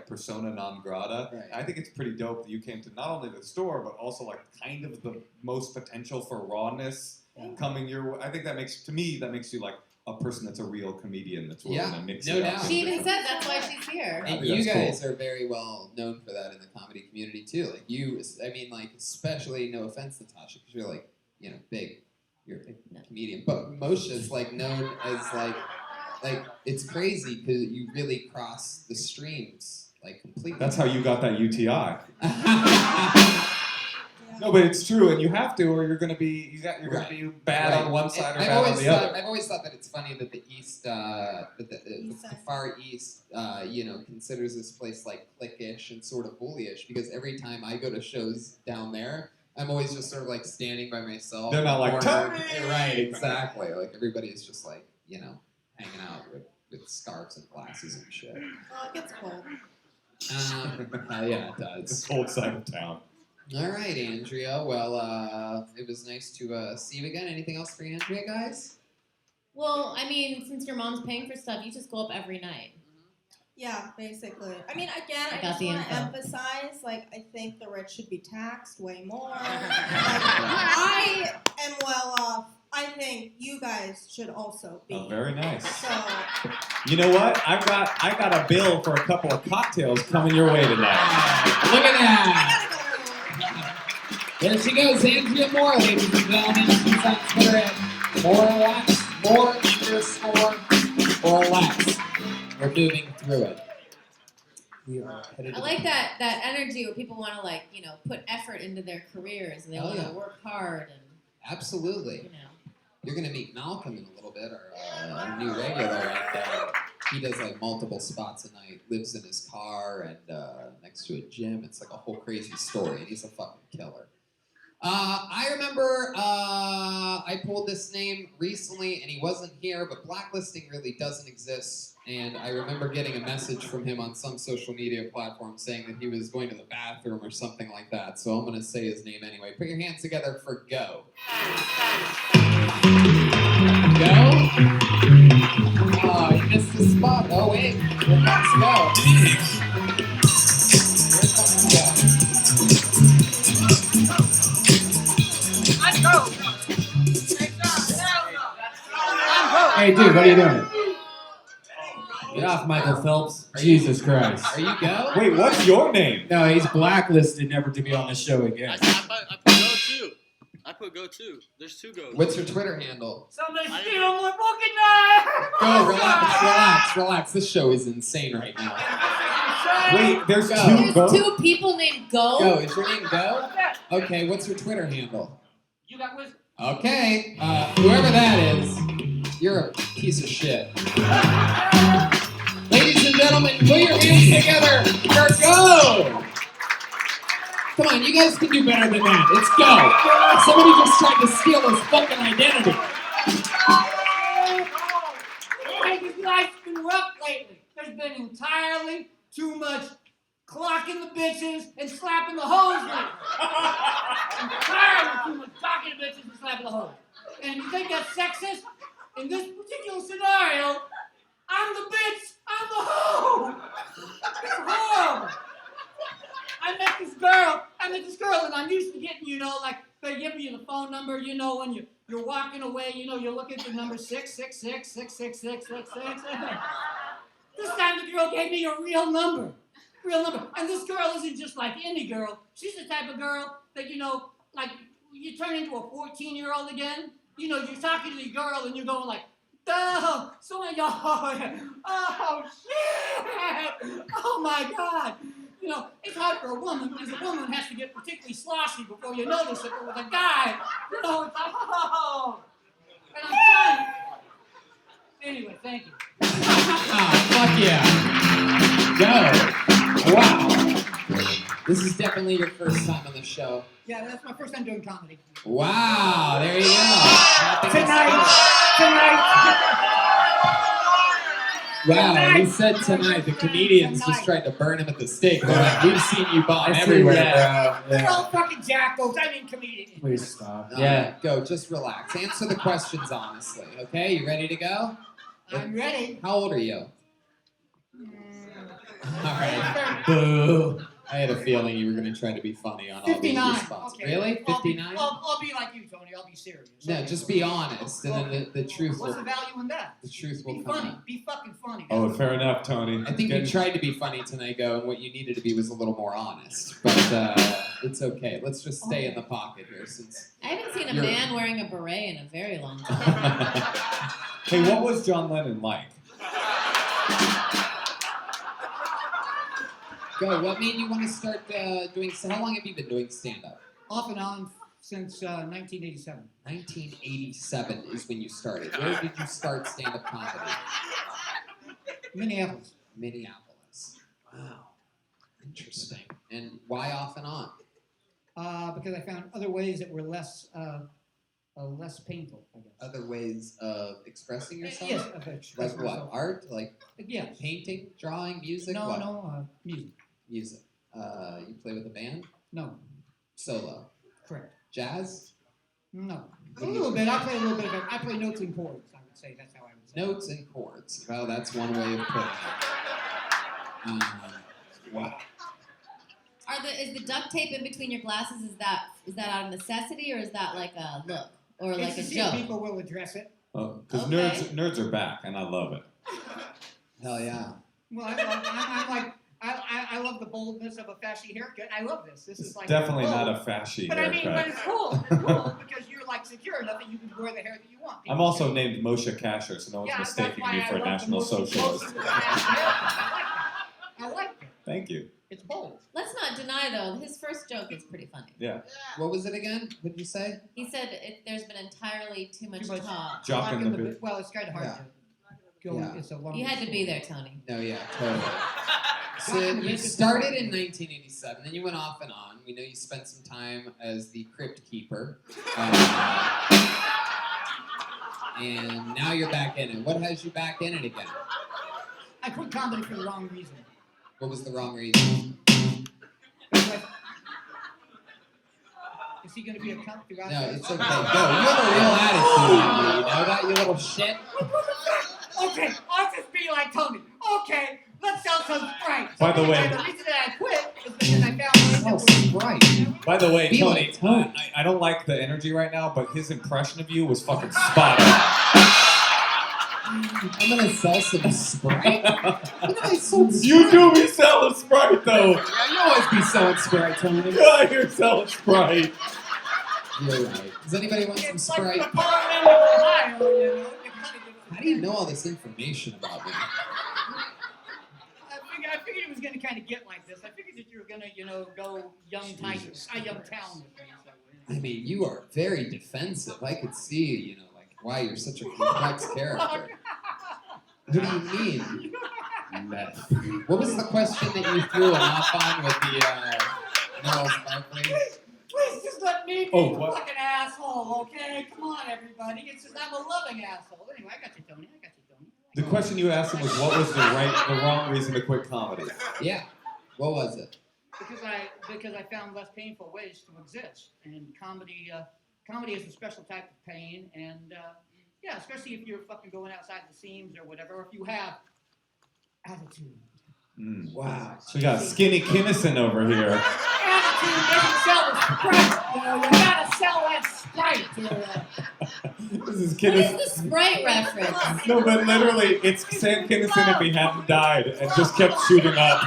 persona non grata. Right. I think it's pretty dope that you came to not only the store, but also like kind of the most potential for rawness coming your way. I think that makes you like a person that's a real comedian that's willing to mix no it up. doubt. She even said that's why she's here. And think you that's guys cool. are very well known for that in the comedy community too. Like especially, no offense, Natasha, because you're like, big. You're a big comedian. But Moshe is like known as like it's crazy because you really cross the streams like completely. That's how you got that UTI. No, but it's true, and you have to, or you're gonna be gonna be bad on one side or I've bad on always the thought, other. I've always thought that it's funny that the East, the Far East, considers this place like cliquish and sort of bullyish because every time I go to shows down there, I'm always just sort of like standing by myself. They're not like, corner. "Tony!" Right, exactly. Like everybody is just like hanging out with scarves and glasses and shit. Well, it gets cold. Yeah, it does. It's cold side of town. All right, Andrea. Well, it was nice to see you again. Anything else for Andrea, guys? Well, I mean, since your mom's paying for stuff, you just go up every night. Yeah, basically. I mean, again, I I got just the want to info. emphasize, I think the rich should be taxed way more. I am well off. I think you guys should also be. Oh, very nice. So, You know what? I got a bill for a couple of cocktails coming your way tonight. Look at that. There she goes, Andrea Moore, ladies and gentlemen. She's on Twitter at more_or_less. We're moving through it. We are headed I like that energy where people want to put effort into their careers and they want to work hard and Absolutely. You're gonna meet Malcolm in a little bit, our new regular, and he does multiple spots a night. Lives in his car and next to a gym. It's like a whole crazy story, and he's a fucking killer. I remember I pulled this name recently, and he wasn't here, but blacklisting really doesn't exist. And I remember getting a message from him on some social media platform saying that he was going to the bathroom or something like that. So I'm going to say his name anyway. Put your hands together for Go. Go? Oh, you missed the spot. Oh, wait. Here comes Go. Here comes Go. Hey, dude, what are you doing? Get off, Michael Phelps. Jesus Christ. Are you Go? Wait, what's your name? No, he's blacklisted never to be on the show again. I put Go too. I put Go too. There's 2 Go's. What's your Twitter handle? Somebody Steal my fucking knife! Go, relax. This show is insane right now. Wait, there's Go. two There's Go? 2 people named Go. Go, is your name Go? Okay, what's your Twitter handle? You got wisdom. Okay, whoever that is, you're a piece of shit. Ladies and gentlemen, put your hands together for Go! Come on, you guys can do better than that. It's Go. Somebody just tried to steal his fucking identity. Hey, this life's been rough lately. There's been entirely too much clocking the bitches and slapping the hoes lately. I'm tired of too much clocking the bitches and slapping the hoes. And you think that's sexist? In this particular scenario, I'm the bitch, I'm the hoe. It's horrible. I met this girl, and I'm used to getting, like, they give you the phone number, when you're walking away, you're looking at the number 666-666-666. This time the girl gave me a real number. And this girl isn't just like any girl. She's the type of girl that, like, you turn into a 14-year-old again. You're talking to the girl, and you're going like, oh, so y'all, oh, shit, oh, my God. It's hard for a woman because a woman has to get particularly sloshy before you notice it. But with a guy, it's like, oh. And I'm trying. Anyway, thank you. Fuck yeah. Go. Wow. This is definitely your first time on the show. Yeah, that's my first time doing comedy. Wow, there you go. Tonight. Wow, he said tonight the comedians just tried to burn him at the stake. They're like, we've seen you bomb everywhere, bro. They're all fucking jackals. I mean comedians. Please stop. Yeah, go, just relax. Answer the questions honestly, okay? You ready to go? I'm ready. How old are you? All right. Boo. I had a feeling you were going to try to be funny on all these 59. responses. Okay. Really? 59? I'll be like you, Tony. I'll be serious. No, just be honest, and then the truth What's will. the value in that? The truth will Be come funny. out. Be fucking funny. Oh, fair enough, Tony. I think you tried to be funny tonight, Go, and what you needed to be was a little more honest. But it's okay. Let's just stay in the pocket here, since. I haven't seen a You're- man wearing a beret in a very long time. Hey, what was John Lennon like? Go. What made you want to start doing? So how long have you been doing stand-up? Off and on since 1987. 1987 is when you started. Where did you start stand-up comedy? Minneapolis. Minneapolis. Wow. Interesting. And why off and on? Because I found other ways that were less painful, I guess. Other ways of expressing yourself? Yes, of expressing Like what? myself. Art? Like Yeah. painting, drawing, music? No, what? music. Music. You play with a band? No, Solo. correct. Jazz? No. A little bit. I play a little bit of it. I play notes and chords, I would say. That's how I would say. Notes and chords. Well, that's one way of putting it. Wow. Is the duct tape in between your glasses? Is that out of necessity, or is that like a look, or like It's a to see joke? if people will address it. Because Okay. nerds are back, and I love it. Hell yeah. Well, I love the boldness of a fashy haircut. I love this. This is like Definitely bold. not a fashy But I mean, haircut. but it's cool. It's cool because you're like secure enough that you can wear the hair that you want. I'm also named Moshe Kasher, so no one's Yeah, that's mistaking why me I for a love the National most Socialist. explosive haircut. I like it. Thank you. It's bold. Let's not deny though, his first joke is pretty funny. Yeah. What was it again? What did you say? He said there's been entirely too much talk. Jock in the Blocking bit. Well, it's kind of hard Yeah. to go. Yeah. It's a long. You had to be there, Tony. No, yeah, totally. So you started in 1987, then you went off and on. We know you spent some time as the Crypt Keeper. And now you're back in it. What has you back in it again? I quit comedy for the wrong reason. What was the wrong reason? Is he going to be a cunt throughout? No, it's okay. Go. You have a real attitude on you. You know that, you little shit? Okay, I'll just be like Tony. Okay, let's sell some Sprite. By the way- And the reason that I quit is because I found Oh, Sprite. By the way, Be Tony, like Tony. I don't like the energy right now, but his impression of you was fucking spot on. I'm gonna sell some Sprite? I sold You do be selling Sprite, though. Yeah, you always be selling Sprite, Tony. God, you're selling Sprite. You're right. Does anybody want some it's Sprite? like the Parliament of Ohio, you know. How do you know all this information about me? I figured it was going to kind of get like this. I figured that you were going to, you know, go young Tigers, young town with me. So, I mean, you are very defensive. I could see, you know, like, why you're such a complex character. What do you mean? Meth. What was the question that you threw off on with the Gnarls Barkley? Please just let me be Oh, the what? fucking asshole, okay? Come on, everybody. It's just I'm a loving asshole. Anyway, I got you, Tony. I got you, Tony. The question you asked him was, what was the wrong reason to quit comedy? Yeah. What was it? Because I found less painful ways to exist, and comedy is a special type of pain, and yeah, especially if you're fucking going outside the seams or whatever, or if you have attitude. Wow. We got Skinny Kinnison over here. Attitude doesn't sell the Sprite. You know, you gotta sell that Sprite. This is What Kinnison. is the Sprite reference? No, but literally, it's Sam Kinnison if he hadn't died and just kept shooting up.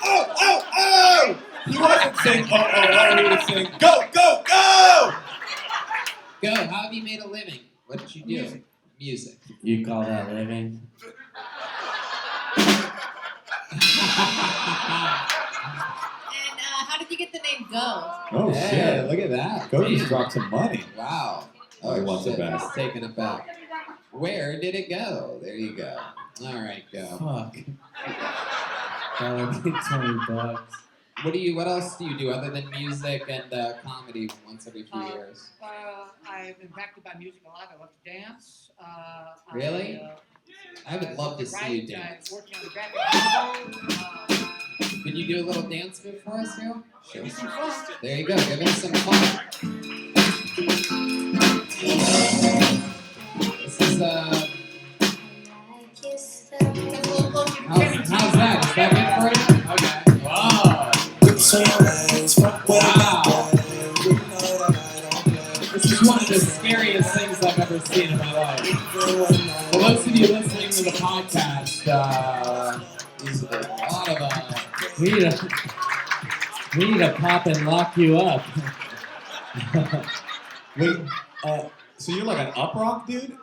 Oh! He wasn't saying oh, he was saying go, go, go! Go. How have you made a living? What did you do? Music. You call that living? And how did you get the name Go? Oh, Hey, shit. look at that. Go just Damn. dropped some money. Wow. Oh, he wants it back. He's taking it back. Where did it go? There you go. All right, go. Fuck. That would be $20. What else do you do other than music and comedy once every few years? I'm impacted by music a lot. I love to dance. Really? I would love to see you dance. I'm working on a graphic novel. Could you do a little dance move for us here? Give me some fun. There you go. Give us some fun. This is how's that? Is that good for you? Okay. Wow. Wow. This is one of the scariest things I've ever seen in my life. For those of you listening to the podcast, there's a lot of We need to pop and lock you up. Wait, so you're like an up rock dude?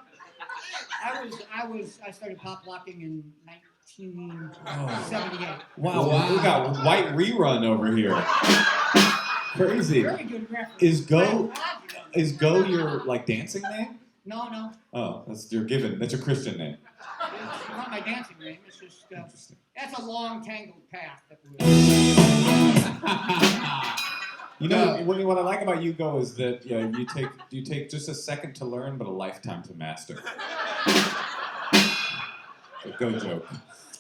I started pop locking in 1978. Wow, we got white rerun over here. Crazy. Very good reference. Is Go your like dancing name? No, Oh, that's your Christian name. it's not my dancing name. It's just that's a long tangled path that You know, what I like about you, Go, is that you take just a second to learn, but a lifetime to master. A Go joke.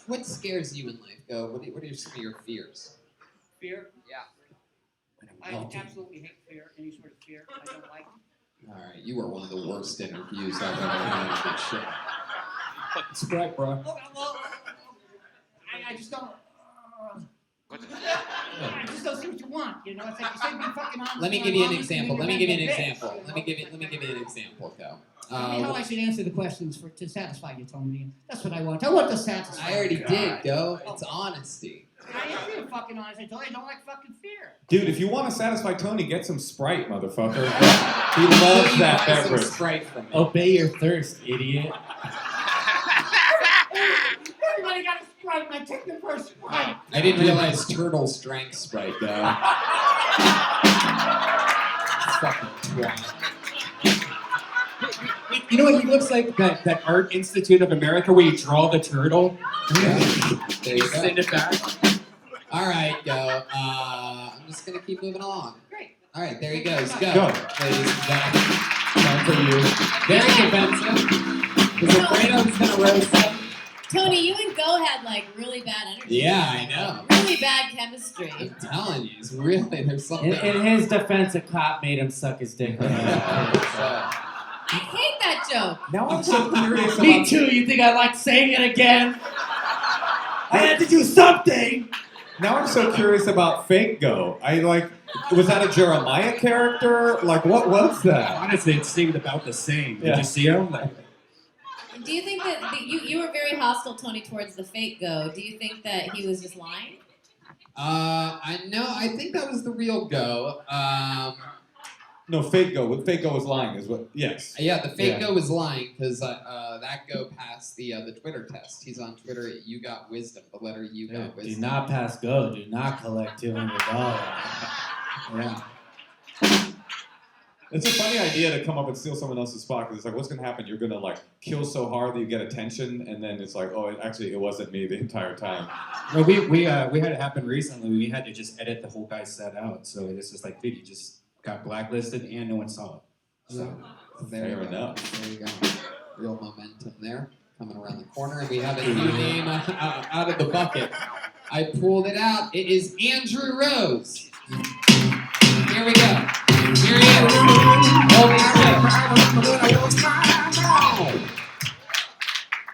What scares you in life? Go. What are some of your fears? fear. Yeah. I absolutely hate fear. Any sort of fear, I don't like it. All right, you are one of the worst interviews I've ever had. Good shit. Sprite, bro. Well, I just don't. I just don't see what you want. You know, it's like you said, be fucking honest. Let me give you an example. Let me give you an example. Let me give you an example, Go. Tell me how I should answer the questions to satisfy you, Tony. That's what I want. I want to satisfy. I already did, Go. It's honesty. I am being fucking honest. I told you I don't like fucking fear. Dude, if you want to satisfy Tony, get some Sprite, motherfucker. He loves that Buy some beverage. Sprite from me. Obey your thirst, idiot. Everybody got a Sprite, and I take the first Sprite. I didn't realize turtles drank Sprite, though. Fucking twat. You know what he looks like? That Art Institute of America where you draw the turtle. There you go. Send it back. All right, go. I'm just gonna keep moving along. Great. All right, there he goes. Go, Go. ladies and gentlemen. Time for you. Very defensive. Because Alfredo's gonna roast him. Tony, you and Go had like really bad energy. Yeah, I know. Really bad chemistry. I'm telling you, it's really there's something. In his defense, a cop made him suck his dick. So, I hate that joke. Now I'm so curious Me about. too. You think I like saying it again? I had to do something. Now I'm so curious about Fake Go. Was that a Jeremiah character? Like, what was that? Honestly, it seemed about the same. Did Yeah. you see him? Like, Do you think that you were very hostile, Tony, towards the fake Go? Do you think that he was just lying? I think that was the real Go. No, Fake Go. What Fake Go was lying is what. Yes. Yeah, the fake Yeah. Go was lying because that Go passed the Twitter test. He's on Twitter at You Got Wisdom. The letter You Got Do Wisdom. not pass go. Do not collect $200. Yeah. It's a funny idea to come up and steal someone else's spot because it's like, what's gonna happen? You're gonna like kill so hard that you get attention, and then it's like, oh, it wasn't me the entire time. well, we had it happen recently. We had to just edit the whole guy's set out. So it's just like, dude, you just got blacklisted and no one saw it. So There you Fair go. enough. There you go. Real momentum there. Coming around the corner, and we have a new name out of the bucket. I pulled it out. It is Andrew Rose. Here we go. Here he is. Holy shit.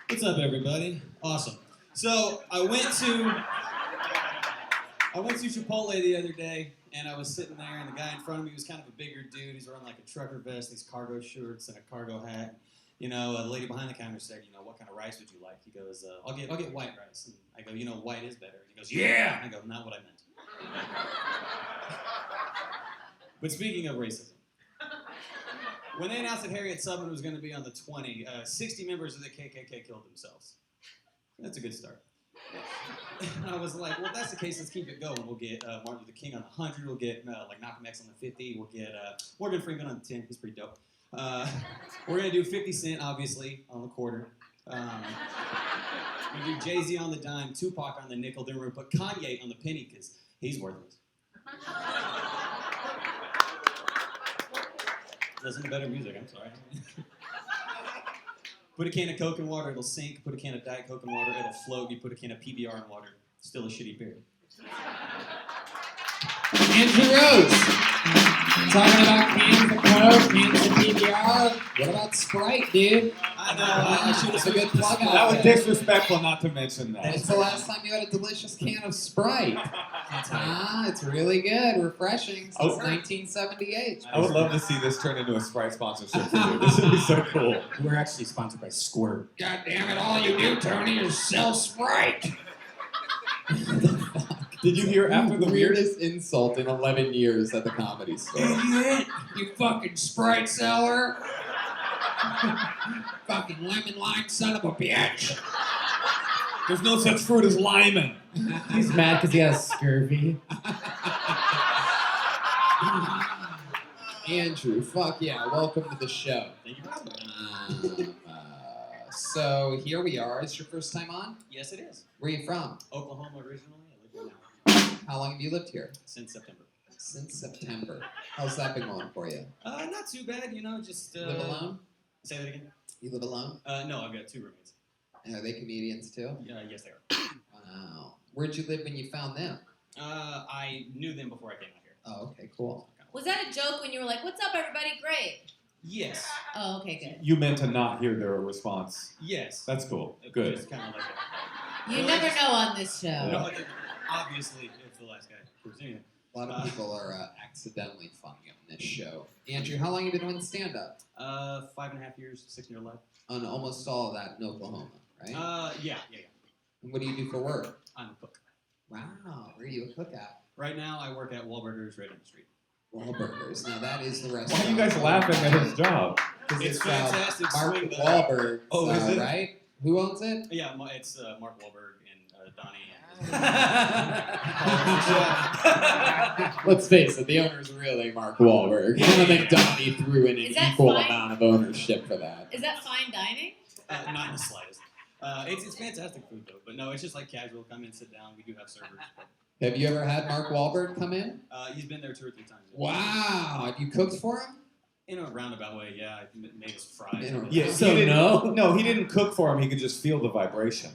What's up, everybody? Awesome. So I went to Chipotle the other day, and I was sitting there, and the guy in front of me was kind of a bigger dude. He's wearing like a trucker vest, these cargo shorts, and a cargo hat. You know, the lady behind the counter said, you know, what kind of rice would you like? He goes, I'll get white rice. And I go, you know, white is better. He goes, yeah. And I go, not what I meant. But speaking of racism, when they announced that Harriet Tubman was going to be on the 20, 60 members of the KKK killed themselves. That's a good start. I was like, well, if that's the case, let's keep it going. We'll get Martin Luther King on the 100. We'll get like Malcolm X on the 50. We'll get Morgan Freeman on the 10. He's pretty dope. We're going to do 50 Cent, obviously, on the quarter. We're going to do Jay-Z on the dime, Tupac on the nickel. Then we're going to put Kanye on the penny because he's worthless. Listen to better music, I'm sorry. Put a can of Coke in water, it'll sink. Put a can of Diet Coke in water, it'll float. You put a can of PBR in water, still a shitty beer. Andrew Rose. Talking about cans of Coke, cans of PBR. What about Sprite, dude? I know, I should That's have a good plug out That was there. disrespectful not to mention that. It's the last time you had a delicious can of Sprite. It's really good, refreshing since 1978. I would love to see this turn into a Sprite sponsorship for you. This would be so cool. we're actually sponsored by Squirt. God damn it, all you do, Tony, is sell Sprite. Did you hear after the weirdest insult in 11 years at the Comedy Store? Idiot! You fucking Sprite seller! Fucking lemon lime son of a bitch! There's no such fruit as lyman. He's mad because he has scurvy. Andrew, fuck yeah, welcome to the show. Thank you. So here we are. Is your first time on? Yes, it is. Where are you from? Oklahoma originally, I live here now. How long have you lived here? Since September. Since September. How's that been going for you? Not too bad, you know, just... You live alone? Say that again? You live alone? No, I've got 2 roommates. And are they comedians too? Yes, they are. Wow. Where'd you live when you found them? I knew them before I came out here. Oh, okay, cool. Was that a joke when you were like, "What's up, everybody? Great." Yes. Oh, okay, good. You meant to not hear their response. Yes. That's cool. Good. Just kind of like that. You never know on this show. No, obviously, if the last guy proves anything. A lot of people are accidentally funny on this show. Andrew, how long have you been doing stand-up? 5.5 years, 6-year life. On almost all of that in Oklahoma, right? Yeah. And what do you do for work? I'm a cook. Wow, where are you a cook at? Right now, I work at Wahlburgers right on the street. Wahlburgers. Now that is the Why restaurant. are you guys laughing at his job? It's fantastic. Mark Swing that. Wahlberg. Oh, is it? Right? Who owns it? Yeah, it's Mark Wahlberg and Donnie. Let's face it, the owner's really Mark Wahlberg. I don't think Donnie threw in an Is that equal fine? amount of ownership for that. Is that fine dining? Not in the slightest. It's fantastic food though, but no, it's just like casual. Come in, sit down. We do have servers. But, Have you ever had Mark Wahlberg come in? he's been there 2 or 3 times. Wow. Have you cooked for him? In a roundabout way, yeah. I made us fries. In a- Yeah, So he didn't- no? No, he didn't cook for him. He could just feel the vibration.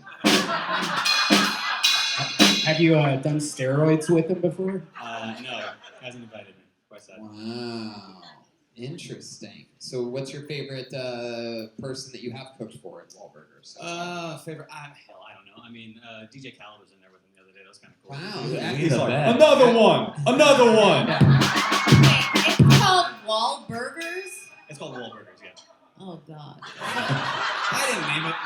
Have you done steroids with him before? No, hasn't invited me. Quite sad. Wow. Interesting. So what's your favorite person that you have cooked for at Wahlburgers? Favorite? Hell, I don't know. I mean, DJ Khaled was in there with him the other day. That was kind of cool. Wow. He's the like, best. another one, another one. It's called Wahlburgers? It's called Wahlburgers, yeah. Oh, God. I didn't name it.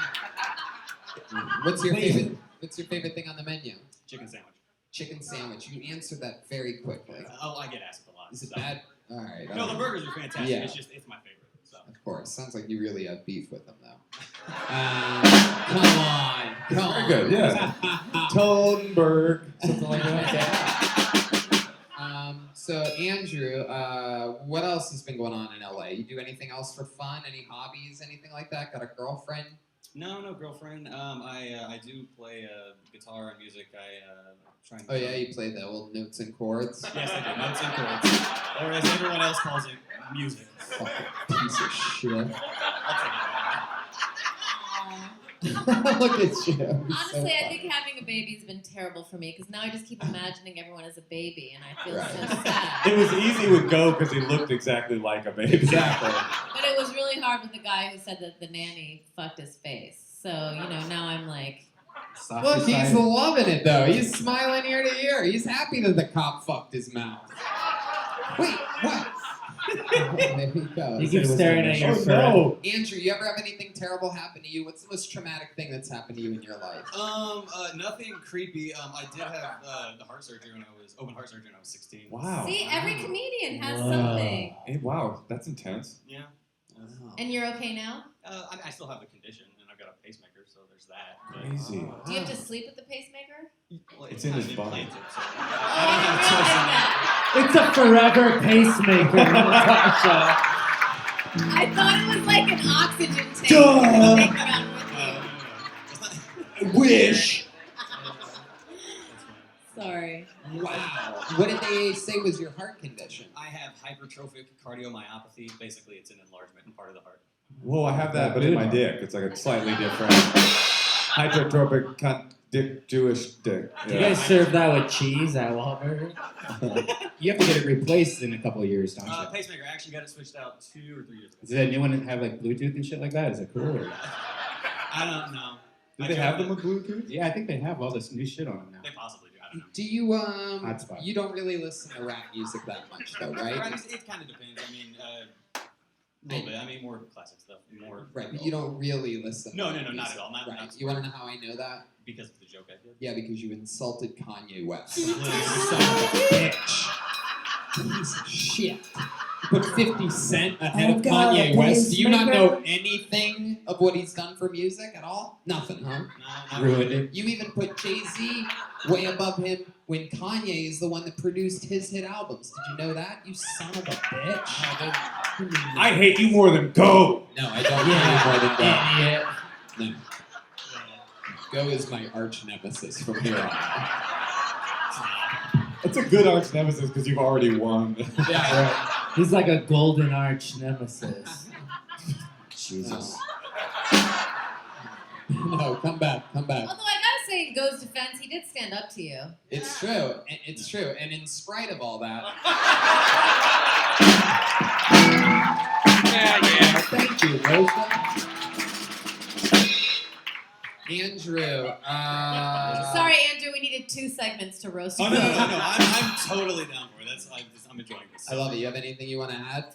What's your favorite thing on the menu? Chicken sandwich. Chicken sandwich. You answered that very quickly. I get asked a lot. Is it so. bad? All right. No, all the right. burgers are fantastic. Yeah. It's my favorite. So. Of course. Sounds like you really have beef with them, though. Come on. Come on. Very good, yeah. Totenberg. Something like that. So Andrew, what else has been going on in LA? You do anything else for fun? Any hobbies? Anything like that? Got a girlfriend? No girlfriend. I do play guitar and music. I try and. Oh yeah, you play the old notes and chords. Yes, I do. Notes and chords, or as everyone else calls it, music. Fucking piece of shit. I'll take it. Look at you. Honestly, I think having a baby's been terrible for me because now I just keep imagining everyone as a baby and I feel so sad. It was easy with Go because he looked exactly like a baby. Exactly. But it was really hard with the guy who said that the nanny fucked his face. So, now I'm like, Look, he's loving it though. He's smiling ear to ear. He's happy that the cop fucked his mouth. Wait, what? Oh, there he goes. You keep staring at your Oh, friend. no. Andrew, you ever have anything terrible happen to you? What's the most traumatic thing that's happened to you in your life? Nothing creepy. I did have the heart surgery open heart surgery when I was 16. Wow. see, every comedian has Wow. something. Hey, wow, that's intense. Yeah. And you're okay now? I still have the condition, and I've got a pacemaker, so there's that. But, Crazy. Do you have to sleep with the pacemaker? well, It's in his not body. implanted, so Oh, I I don't have a didn't choice in realize that. that. It's a forever pacemaker, Natasha. I thought it was like an oxygen tank. Duh. You take around with you. Wish. Sorry. Wow. What did they say was your heart condition? I have hypertrophic cardiomyopathy. Basically, it's an enlargement in part of the heart. Whoa, I have that, but in my dick. It's like a slightly different. Hypertrophic Jewish dick. Do you guys serve that with cheese at Wahlburgers? You have to get it replaced in a couple of years, don't you? Pacemaker. I actually got it switched out 2 or 3 years ago. Does that new one have like Bluetooth and shit like that? Is it cool? Or? I don't know. Do they have them with Bluetooth? Yeah, I think they have all this new shit on them now. They possibly do. I don't know. Do you Hotspot. you don't really listen to rap music that much though, right? It kind of depends. I mean, a little bit. I mean, more classic stuff. More. Right, but you don't really listen. No, to no, rap no, not music, at all. Not- right. not- You want to know how I know that? Because of the joke I did. Yeah, because you insulted Kanye West. Son of a bitch. Piece of shit. You put 50 Cent ahead of I've got Kanye a West. Do you not pacemaker. know anything of what he's done for music at all? Nothing, huh? No, not Ruined it. You even put Jay-Z way above him when Kanye is the one that produced his hit albums. Did you know that? You son of a bitch. I hate you more than Go. No, I don't know more than Go. Idiot. No. Go is my arch nemesis from here on. That's a good arch nemesis because you've already won. Yeah, right. He's like a golden arch nemesis. Jesus. No, come back. Although I gotta say, in Go's defense, he did stand up to you. It's true. It's true. And in spite of all that. Yeah. Thank you, Rosa. Andrew. Sorry, Andrew, we needed 2 segments to roast you. Oh no, I'm totally down for it. I'm enjoying this. I love it. You have anything you want to add?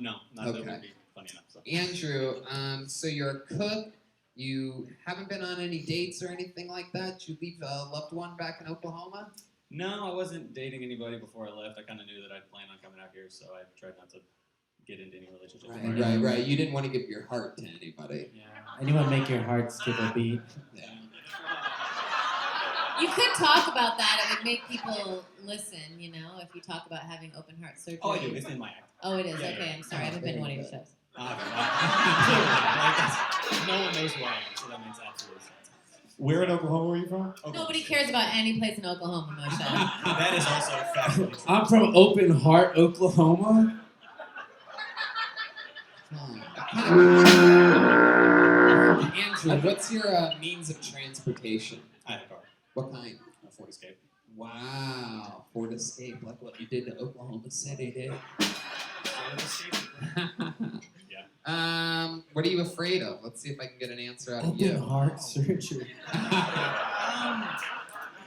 No, not that Okay. would be funny enough. So. Andrew, so you're a cook. You haven't been on any dates or anything like that? Did you leave a loved one back in Oklahoma? No, I wasn't dating anybody before I left. I kind of knew that I'd plan on coming out here, so I tried not to get into any relationships. Right. You didn't want to give your heart to anybody. Yeah. Anyone make your heart skip a beat? Yeah. You could talk about that. It would make people listen, you know, if you talk about having open heart surgery. Oh, I do. It's in my act. Oh, it is? Yeah, Okay, yeah. I'm sorry. I haven't been to one of your shows. No one knows who I am, so that makes absolute sense. Where in Oklahoma were you from? Nobody cares about any place in Oklahoma, Moshe. That is also fascinating. I'm from Open Heart, Oklahoma. Andrew, what's your means of transportation? I have a car. What kind? A Ford Escape. Wow, Ford Escape, like what you did to Oklahoma City, dude. What are you afraid of? Let's see if I can get an answer out of you. Open heart surgery.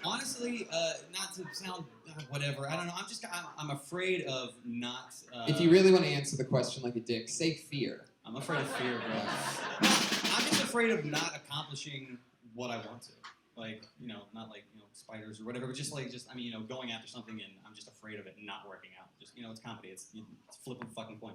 Honestly, not to sound whatever. I don't know. I'm afraid of not. If you really want to answer the question like a dick, say fear. I'm afraid of fear, bro. I'm just afraid of not accomplishing what I want to. Like, not like, spiders or whatever, but going after something and I'm just afraid of it not working out. Just, it's comedy. It's flipping fucking coin,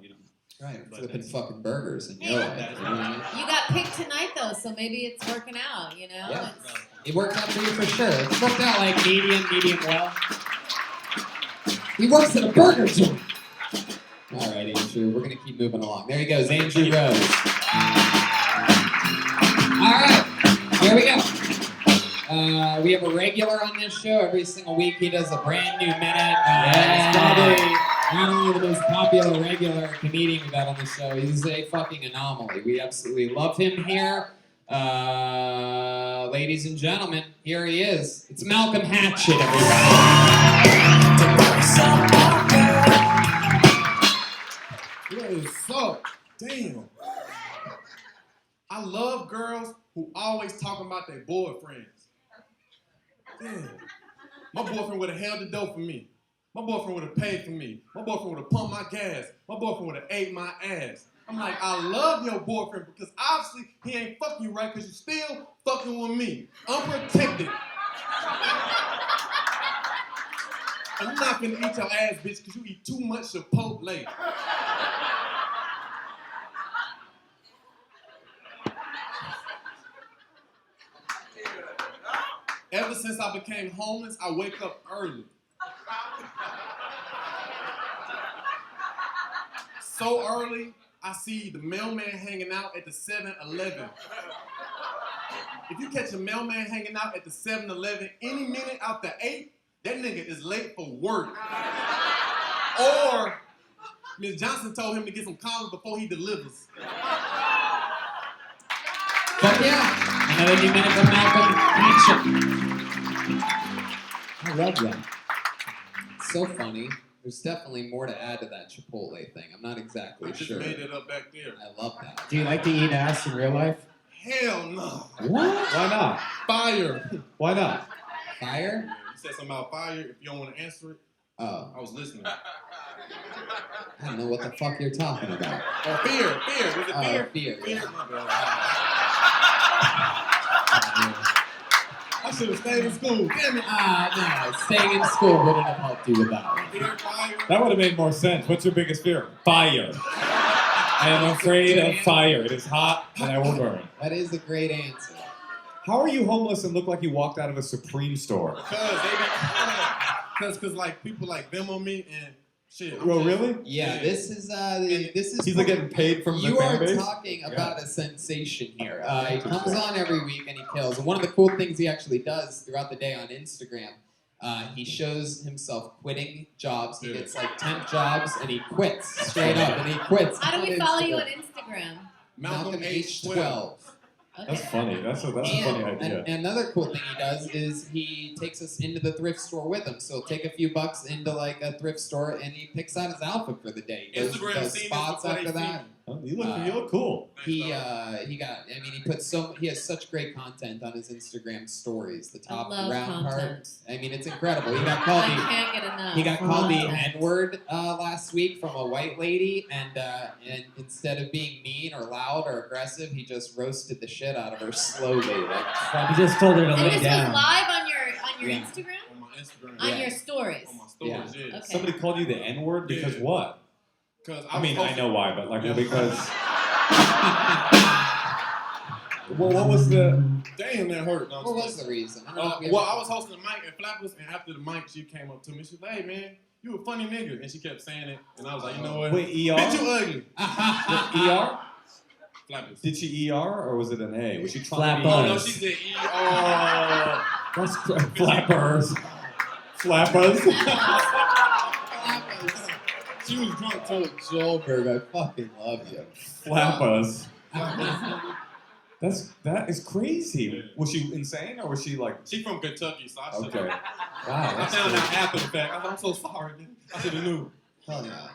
Right, But flipping that's- fucking burgers in Hey, your that is right. You got picked tonight, though, so maybe it's working out, you know? Yeah. It's- It worked out for you for sure. It worked out like medium well. he works at a burger joint. All right, Andrew, we're gonna keep moving along. There he goes, Andrew Rose. All right, here we go. We have a regular on this show. Every single week he does a brand new minute. He's probably not only the most popular regular comedian we've had on the show, he's a fucking anomaly. We absolutely love him here. Ladies and gentlemen, here he is. It's Malcolm Hatchet, everybody. Yo, so damn. I love girls who always talking about their boyfriends. Damn. My boyfriend would have held the door for me. My boyfriend would have paid for me. My boyfriend would have pumped my gas. My boyfriend would have ate my ass. I'm like, I love your boyfriend because obviously he ain't fucking you right because you still fucking with me. Unprotected. I'm not gonna eat your ass, bitch, because you eat too much Chipotle. Ever since I became homeless, I wake up early. So early, I see the mailman hanging out at the 7-Eleven. If you catch a mailman hanging out at the 7-Eleven any minute after 8, that nigga is late for work. Or Ms. Johnson told him to get some condoms before he delivers. Fuck yeah! Another new minute from Malcolm Hatchet. I love that. It's so funny. There's definitely more to add to that Chipotle thing. I'm not exactly I just sure. made it up back there. I love that. Do you like to eat ass in real life? Hell no. What? Why not? Fire. Why not? Fire? You said something about fire. If you don't want to answer it, Oh, I was listening. I don't know what the fuck you're talking about. Fear. Was it Oh, fear? fear. Fear. My bad. I should have stayed in school. Damn it. No, staying in school wouldn't have helped you with that one. Fear, fire. That would have made more sense. What's your biggest fear? Fire. I am afraid of fire. It is hot and I will burn. That is a great answer. How are you homeless and look like you walked out of a Supreme store? Because like people like Venmo me and shit. Bro, really? Yeah, this is He's like getting paid from the you fan are base? talking about a sensation here. He comes on every week and he kills. And one of the cool things he actually does throughout the day on Instagram, he shows himself quitting jobs. He gets like temp jobs and he quits straight up and he quits. How do we on follow you on Instagram. Instagram? Malcolm H12. That's funny. That's a funny idea. And another cool thing he does is he takes us into the thrift store with him. So he'll take a few bucks into like a thrift store and he picks out his outfit for the day. He goes to Instagram those seen this spots before after they that. Oh, you look cool. He has such great content on his Instagram stories. The top love round part. content. I mean, it's incredible. He got called I the can't get enough. he got called the Content. N-word last week from a white lady, and instead of being mean or loud or aggressive, he just roasted the shit out of her slowly. You just told her to And lay this down. was live on your Yeah. Instagram? On my Instagram. On Yeah. your stories. On my stories, yeah. Okay. Somebody called you the N-word because Yeah. what? Because I mean, I know why, but like, Yeah. because Well, what was the? Damn, that hurt. No, I'm What just was the reason? I don't know Uh, if we well, ever- I was hosting the mic at Flappers, and after the mic, she came up to me. She was like, "Hey, man, you a funny nigga," and she kept saying it, and I was like, "You know what? Wait, ER? Bitch, you ugly." ER? Flappers. Did she ER or was it an A? Was she Flap trying Oh to no, Buzz. she said ER. That's flappers. Flappers. She was drunk too. Joelberg, I fucking love you. Flappers. That is crazy. Was she insane or was she like? She from Kentucky, so I should. Okay. Wow, I that's found cool. out after the fact. I thought, I'm so sorry, man. I should have knew. Hell yeah.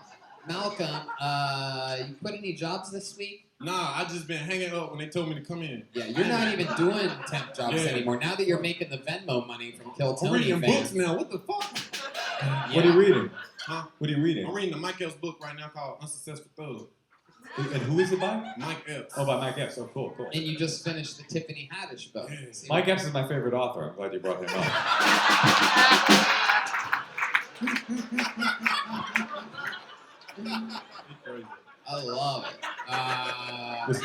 Malcolm, you quit any jobs this week? Nah, I just been hanging up when they told me to come in. Yeah, you're not even doing temp jobs Yeah. anymore. Now that you're making the Venmo money from Kill I'm Tony reading fans. books now. What the fuck? What are you reading? Huh? What are you reading? I'm reading the Mike Epps book right now called Unsuccessful Thug. And who is it by? Mike Epps. Oh, by Mike Epps. Oh, cool. And you just finished the Tiffany Haddish book. Yeah. See Mike what- Epps is my favorite author. I'm glad you brought him up. I love it. This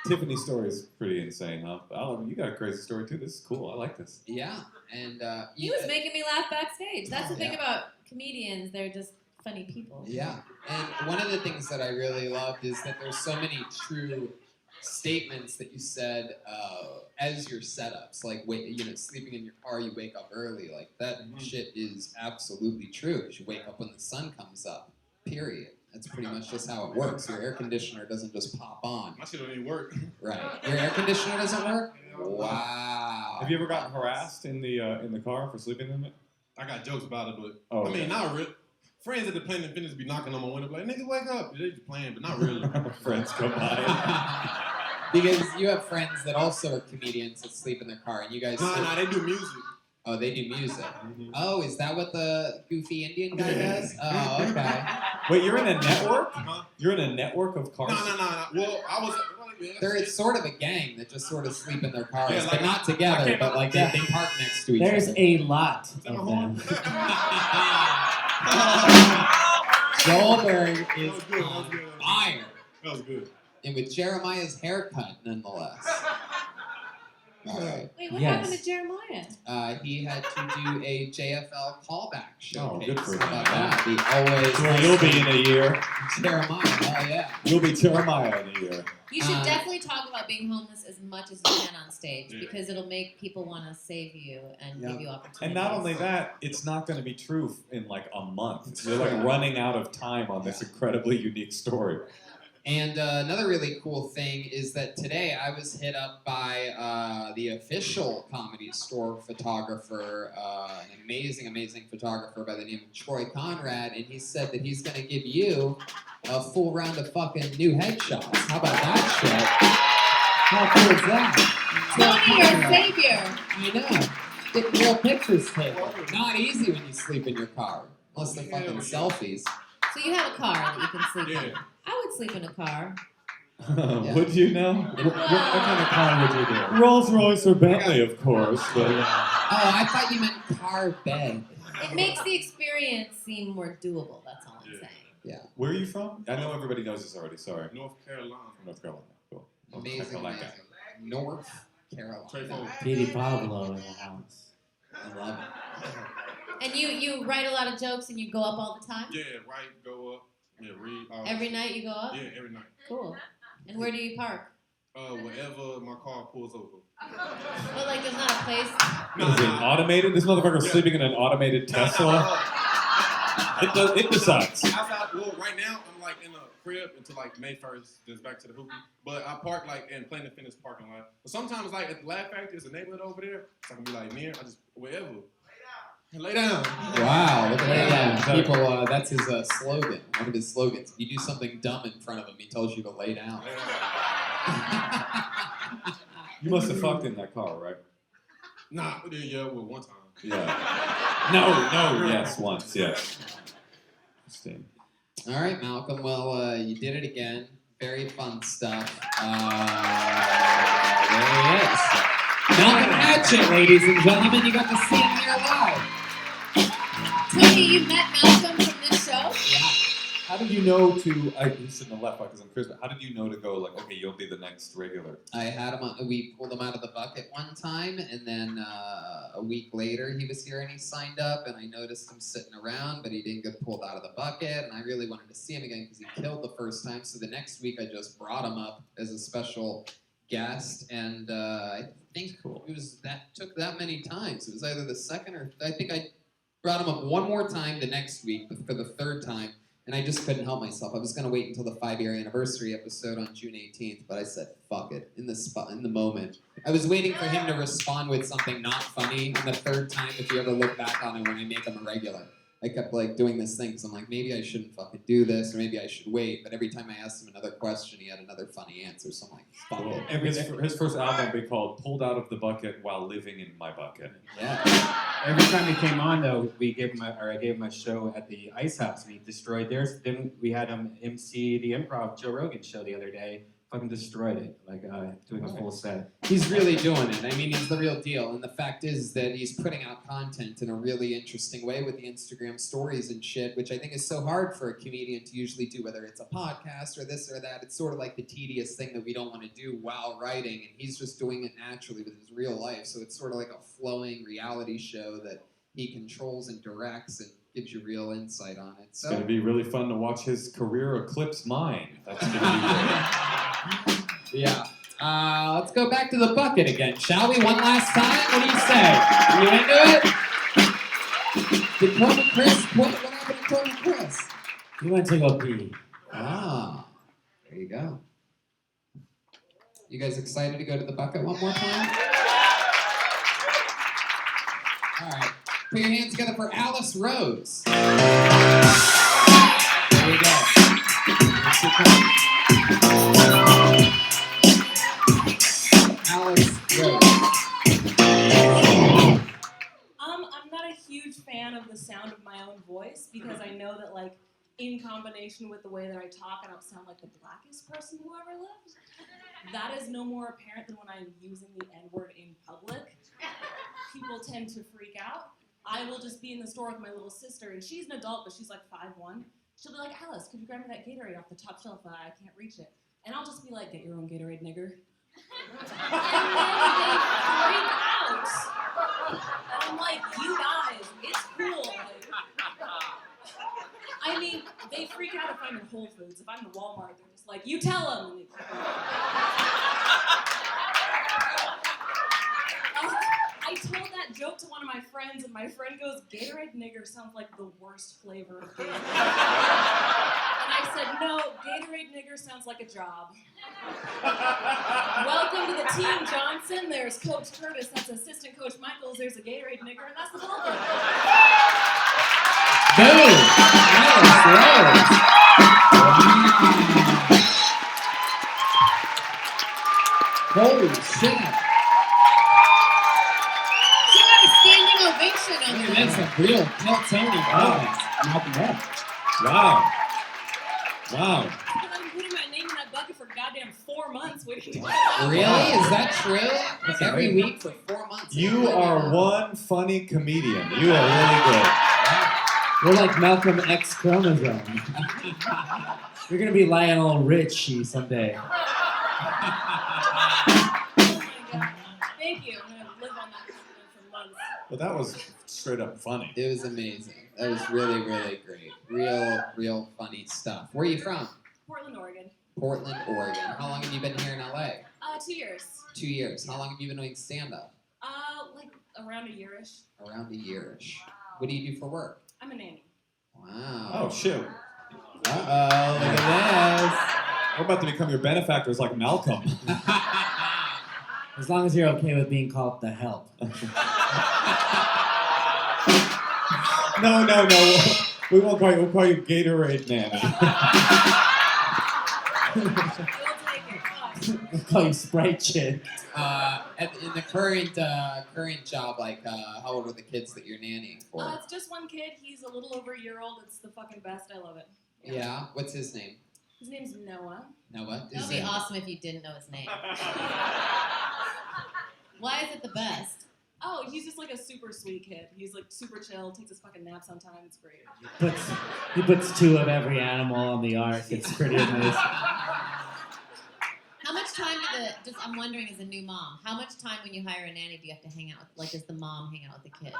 Tiffany's story is pretty insane, huh? You got a crazy story too. This is cool. I like this. Yeah, and He was making me laugh backstage. That's the thing Yeah. about comedians; they're just funny people. Yeah, and one of the things that I really loved is that there's so many true statements that you said as your setups, like sleeping in your car, you wake up early, like that shit is absolutely true. You wake up when the sun comes up. Period. That's pretty much just how it works. Your air conditioner doesn't just pop on. My shit don't even work. Right. Your air conditioner doesn't work? Wow. Have you ever gotten harassed in the car for sleeping in it? I got jokes about it, but Oh, I mean, okay. not really. Friends at the Planet Fitness be knocking on my window, like, niggas wake up. They just playing, but not really. Friends come by. Because you have friends that also are comedians that sleep in their car, and you guys. Nah, they do music. Oh, they do music. Oh, is that what the goofy Indian guy does? Oh, okay. Wait, you're in a network? Huh? You're in a network of cars? No. Well, I was. It's sort of a gang that just sort of sleep in their cars, Yeah, but like- not I together, can't- but like they park next to each There's other. a lot of them. Joelberg That is was good. That was on good. fire. That was good. And with Jeremiah's haircut, nonetheless. All right. Wait, what Yes. happened to Jeremiah? He had to do a JFL callback showcase. good for him. How about that? He always. Well, you'll be in a year. Jeremiah. Oh yeah. You'll be Jeremiah in a year. You should Uh, definitely talk about being homeless as much as you can on stage Yeah. because it'll make people want to save you and Yeah. give you opportunities. And not only that, it's not going to be true in like a month. You're like running out of time on this incredibly unique story. And another really cool thing is that today I was hit up by the official Comedy Store photographer, an amazing photographer by the name of Troy Conrad, and he said that he's going to give you a full round of fucking new headshots. How about that shit? How cool is that? Tony, your savior. I know. Get real pictures taken. Not easy when you sleep in your car, unless they're fucking selfies. So you have a car that you can sleep Yeah. in. I would sleep in a car. Would you know? What kind of car would you do? Rolls Royce or Bentley, of course. But Oh, I thought you meant car bed. It makes the experience seem more doable. That's all I'm Yeah. saying. where are you from? I know everybody knows this already. Sorry. North Carolina. From North Carolina. Cool. Amazing, I like amazing. that. North Carolina. Straightforward. Petey Pablo in the house. I love it. And you write a lot of jokes and you go up all the time? Yeah, write, go up. Yeah, read. Every night you go up? Yeah, every night. Cool. And where do you park? Wherever my car pulls over. But like there's not a place. Is it automated? This motherfucker's Yeah. sleeping in an automated Tesla. It decides. Outside, well, right now I'm like in a crib until like May 1st, just back to the hoopy. But I park like in Planet Fitness parking lot. But sometimes like at the Laugh Factory, there's a neighborhood over there, so I can be like near. I just wherever. Lay down. Wow, look at that. Yeah. People, that's his slogan. One of his slogans. If you do something dumb in front of him, he tells you to lay down. Lay down. You must have fucked in that car, right? Nah, yeah, well, one time. Yeah. No, yes, once, yes. Interesting. All right, Malcolm. Well, you did it again. Very fun stuff. There he is. Malcolm Hatchet, ladies and gentlemen. You got to see him here live. Tony, you met Malcolm from this show? Yeah. How did you know to? I shouldn't have left because I'm curious. But how did you know to go? Like, okay, you'll be the next regular. I had him. We pulled him out of the bucket one time, and then a week later he was here and he signed up, and I noticed him sitting around, but he didn't get pulled out of the bucket, and I really wanted to see him again because he killed the first time. So the next week I just brought him up as a special guest, and I think it was took that many times. It was either the second or I think I brought him up one more time the next week for the third time. And I just couldn't help myself. I was gonna wait until the 5-year anniversary episode on June 18th, but I said, fuck it, in the moment. I was waiting for him to respond with something not funny, and the third time, if you ever look back on it when I make him a regular, I kept like doing this thing, because I'm like, maybe I shouldn't fucking do this, or maybe I should wait, but every time I asked him another question, he had another funny answer, so I'm like, fuck it. His first album would be called "Pulled Out of the Bucket While Living in My Bucket." Yeah. Every time he came on, though, I gave him a show at the Ice House, and he destroyed theirs. Then we had him MC the Improv Joe Rogan show the other day. Fucking destroyed it, like doing a full set. He's really doing it. I mean, he's the real deal. And the fact is that he's putting out content in a really interesting way with the Instagram stories and shit, which I think is so hard for a comedian to usually do, whether it's a podcast or this or that. It's sort of like the tedious thing that we don't want to do while writing, and he's just doing it naturally with his real life. So it's sort of like a flowing reality show that he controls and directs and gives you real insight on it. It's going to be really fun to watch his career eclipse mine. That's going to be great. Yeah. Let's go back to the bucket again, shall we? One last time? What do you say? Are you into it? Did Coleman Chris what happened to Coleman Chris? He went to go pee. Ah, there you go. You guys excited to go to the bucket one more time? All right. Put your hands together for Alice Rose. There we go. Here she comes. Alice Rose. I'm not a huge fan of the sound of my own voice because I know that, like, in combination with the way that I talk, I don't sound like the blackest person who ever lived. That is no more apparent than when I'm using the N-word in public. People tend to freak out. I will just be in the store with my little sister, and she's an adult, but she's like 5'1". She'll be like, Alice, could you grab me that Gatorade off the top shelf? I can't reach it. And I'll just be like, get your own Gatorade, nigger. And then they freak out. And I'm like, you guys, it's cool. I mean, they freak out if I'm in Whole Foods. If I'm in Walmart, they're just like, you tell them. And they keep going. I told that joke to one of my friends, and my friend goes, Gatorade nigger sounds like the worst flavor of Gatorade. And I said, no, Gatorade nigger sounds like a job. Welcome to the Team Johnson. There's Coach Curtis, that's Assistant Coach Michaels. There's a Gatorade nigger, and that's the ball game. Boom! Alice Rose. Holy shit. Standing ovation on That's a real Tony moment. Wow. Wow. I've been putting my name in that bucket for goddamn 4 months waiting to Really? Is that true? It's every week for 4 months. You are one funny comedian. You are really good. We're like Malcolm X chromosome. You're gonna be Lionel Richie someday. Oh my god. Thank you. I'm gonna live on that for months. Well, that was straight up funny. It was amazing. That was really, really great. Real funny stuff. Where are you from? Portland, Oregon. Portland, Oregon. How long have you been here in LA? 2 years. 2 years. How long have you been doing stand-up? Like around a yearish. Around a yearish. What do you do for work? I'm a nanny. Wow. Oh, shit. Uh-oh, look at We're about to become your benefactors like Malcolm. As long as you're okay with being called the help. No. We won't call you. We'll call you Gatorade Nanny. We'll call you Sprite Chick. In the current job, like, how old are the kids that you're nannying for? It's just one kid. He's a little over a year old. It's the fucking best. I love it. Yeah. What's his name? His name's Noah. Noah. That would be awesome if you didn't know his name. Why is it the best? Oh, he's just like a super sweet kid. He's like super chill, takes his fucking naps on time. It's great. He puts 2 of every animal on the ark. It's pretty amazing. How much time I'm wondering as a new mom, how much time when you hire a nanny do you have to hang out with, like does the mom hang out with the kid?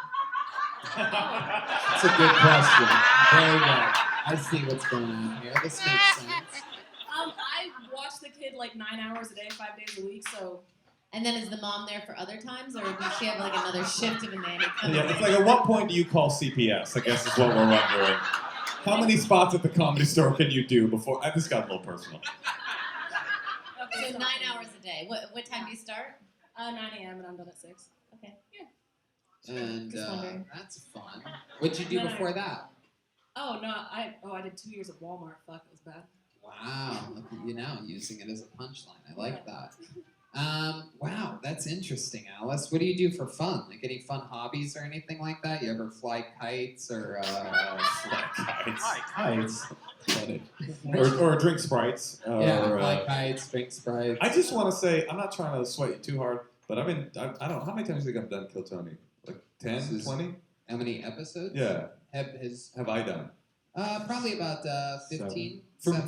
That's a good question. Very good. I see what's going on here. This makes sense. I watch the kid like 9 hours a day, 5 days a week, so. And then is the mom there for other times, or does she have like another shift of a nanny coming? Yeah, it's like at what point do you call CPS? I guess is what we're wondering. How many spots at the Comedy Store can you do before? I just got a little personal. So 9 hours a day. What time do you start? 9 a.m. and I'm done at 6. Okay. Yeah. And Just wondering. that's fun. What'd you do No, no. before that? Oh no, I did 2 years at Walmart. Fuck, it was bad. Wow, look at you now using it as a punchline. I like that. Wow, that's interesting, Alice. What do you do for fun? Like any fun hobbies or anything like that? You ever fly kites or Fly kites. Kites. Funny. Or drink Sprites. Yeah, or, fly kites, drink Sprites. I just want to say, I'm not trying to sweat you too hard, but I don't know, how many times do you think I've done Kill Tony? Like 10, 20? How many episodes? Yeah. Have I done? Probably about 15.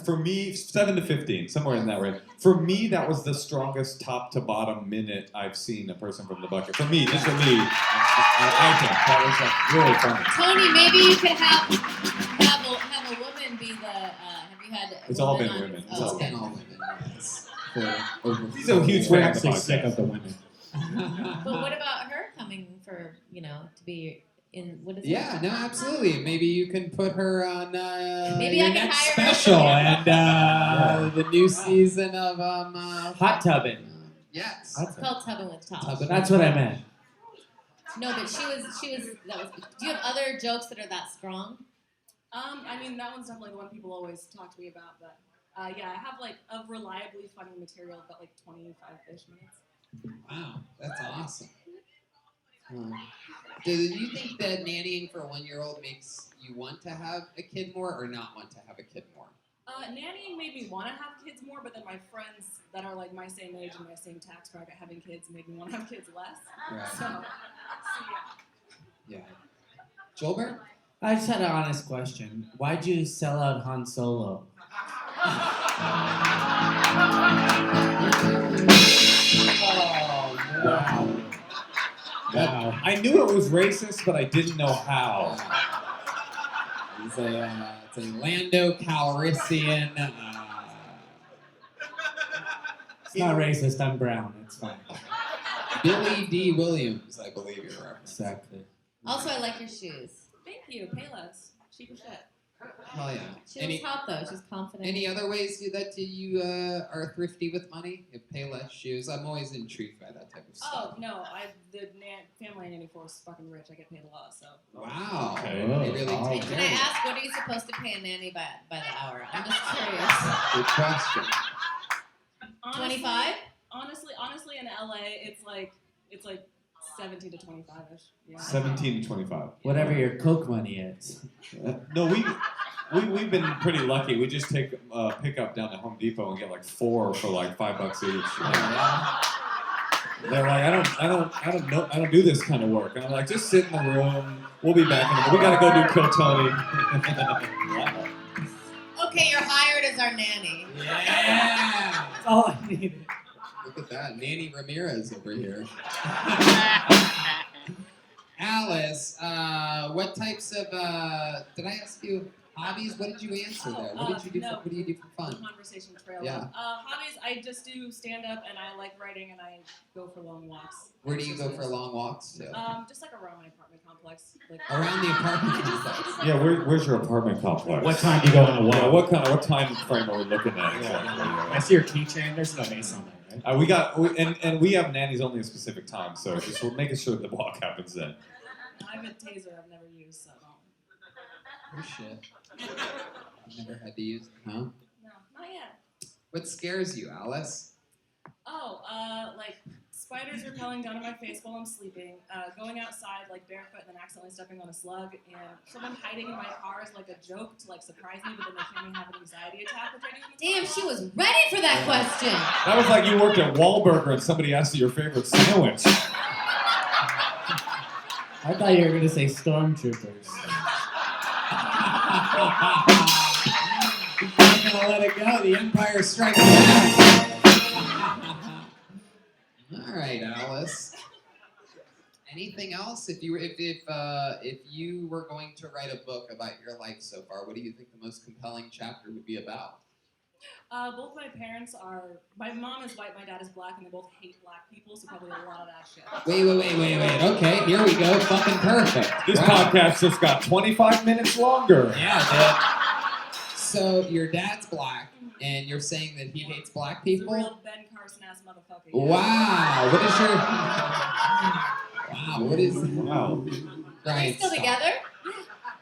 For me, 7 to 15, somewhere in that range. For me, that was the strongest top to bottom minute I've seen a person from the bucket. For me, just for me, I think that was like really funny. Tony, maybe you could have a woman be the. Have you had? It's all been on- women. It's Oh, all okay. been all women. Yes. He's a huge We're fan of the actually sick podcast. of the women. But what about her coming for to be in what is Yeah, it? no, absolutely. Maybe you can put her on Maybe your I can next hire her. special and the new season of Hot tubbing. Yes. It's called Tubbing with Tosh. Tubbing That's what I meant. No, but she was. That was. Do you have other jokes that are that strong? I mean that one's definitely the one people always talk to me about, but yeah, I have like a reliably funny material about like 25-ish minutes. Wow, that's awesome. Do you think that nannying for a 1-year-old makes you want to have a kid more or not want to have a kid more? Nannying made me want to have kids more, but then my friends that are like my same age and my same tax bracket having kids made me want to have kids less. Right. So yeah. Yeah. Joelbert? I just had an honest question. Why'd you sell out Han Solo? Wow. Wow. I knew it was racist, but I didn't know how. It's a Lando Calrissian. It's not racist. I'm brown. It's fine. Billy D. Williams, I believe you're referencing. Exactly. Also, I like your shoes. Thank you. Pay less. Cheap as shit. Hell yeah. She was hot though. She's confident. Any other ways that you are thrifty with money? You pay less shoes. I'm always intrigued by that type of stuff. Oh no, the family nanny force is fucking rich. I get paid a lot, so. Wow. Okay. They really take Can care I of you. ask, what are you supposed to pay a nanny by the hour? I'm just curious. Good question. 25? Honestly, in LA, it's like 17 to 25ish. Yeah. 17 to 25. Whatever your Coke money is. No, we've been pretty lucky. We just take pickup down to Home Depot and get like 4 for like $5 each. They're like, I don't do this kind of work. And I'm like, just sit in the room. We'll be back in a minute. We gotta go do Kill Tony. Okay, you're hired as our nanny. Yeah. That's all I needed. Look at that. Nanny Ramirez over here. Alice, what types of, did I ask you hobbies? What did you answer there? What did you do? No. What do you do for fun? Conversation trail. Yeah. Hobbies, I just do stand up and I like writing and I go for long walks. Where do you go for long walks to? Just like around my apartment complex. Like, Around the apartment complex. Yeah, where's your apartment complex? What time do you go on a walk? Yeah, what time frame are we looking at exactly? I see your keychain. There's no mace on there, right? We have nannies only a specific time, so just we're making sure the walk happens then. I have a taser I've never used, so don't. Oh shit. Never had to use it, huh? No, not yet. What scares you, Alice? Oh, like spiders repelling down on my face while I'm sleeping, going outside like barefoot and then accidentally stepping on a slug, and someone hiding in my car is like a joke to like surprise me, but then making me have an anxiety attack, which I do. Damn, she was ready for that question. That was like you worked at Wahlburger and somebody asked you your favorite sandwich. I thought you were gonna say stormtroopers. I'm not gonna let it go. The Empire Strikes Back. All right, Alice. Anything else? If you were going to write a book about your life so far, what do you think the most compelling chapter would be about? Both my parents are. My mom is white, my dad is black, and they both hate black people, so probably a lot of that shit. Wait. Okay, here we go. Fucking perfect. This Wow. podcast just got 25 minutes longer. Yeah, dude. So your dad's black, and you're saying that he hates black He's a people? real Ben Carson ass motherfucker. Wow. What is your? Wow. What is? Wow. Are they Ryan, still stop. together?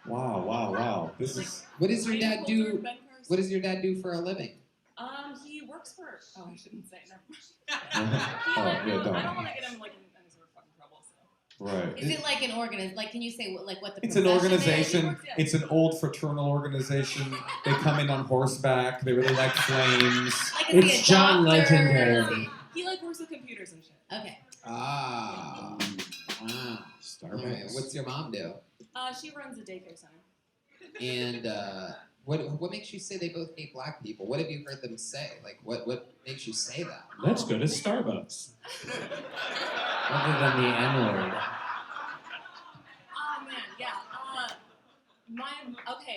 Wow. This is. What does your dad do? Ben Carson. What does your dad do for a living? He works for. Oh, I shouldn't say. Never Oh, yeah, don't. I don't want to get him like in any sort of fucking trouble. So. Right. Is it like an organization? Like, can you say what the It's an profession organization. Is? It's an old fraternal organization. They come in on horseback. They really like flames. Is? Like, is he It's a John doctor? Legendary. He like works with computers and shit. Okay. Ah. Wow. Starbucks. All right, what's your mom do? She runs a daycare center. And what makes you say they both hate black people? What have you heard them say? Like what makes you say that? Let's go to Starbucks. Other than the N-word. Oh man, yeah.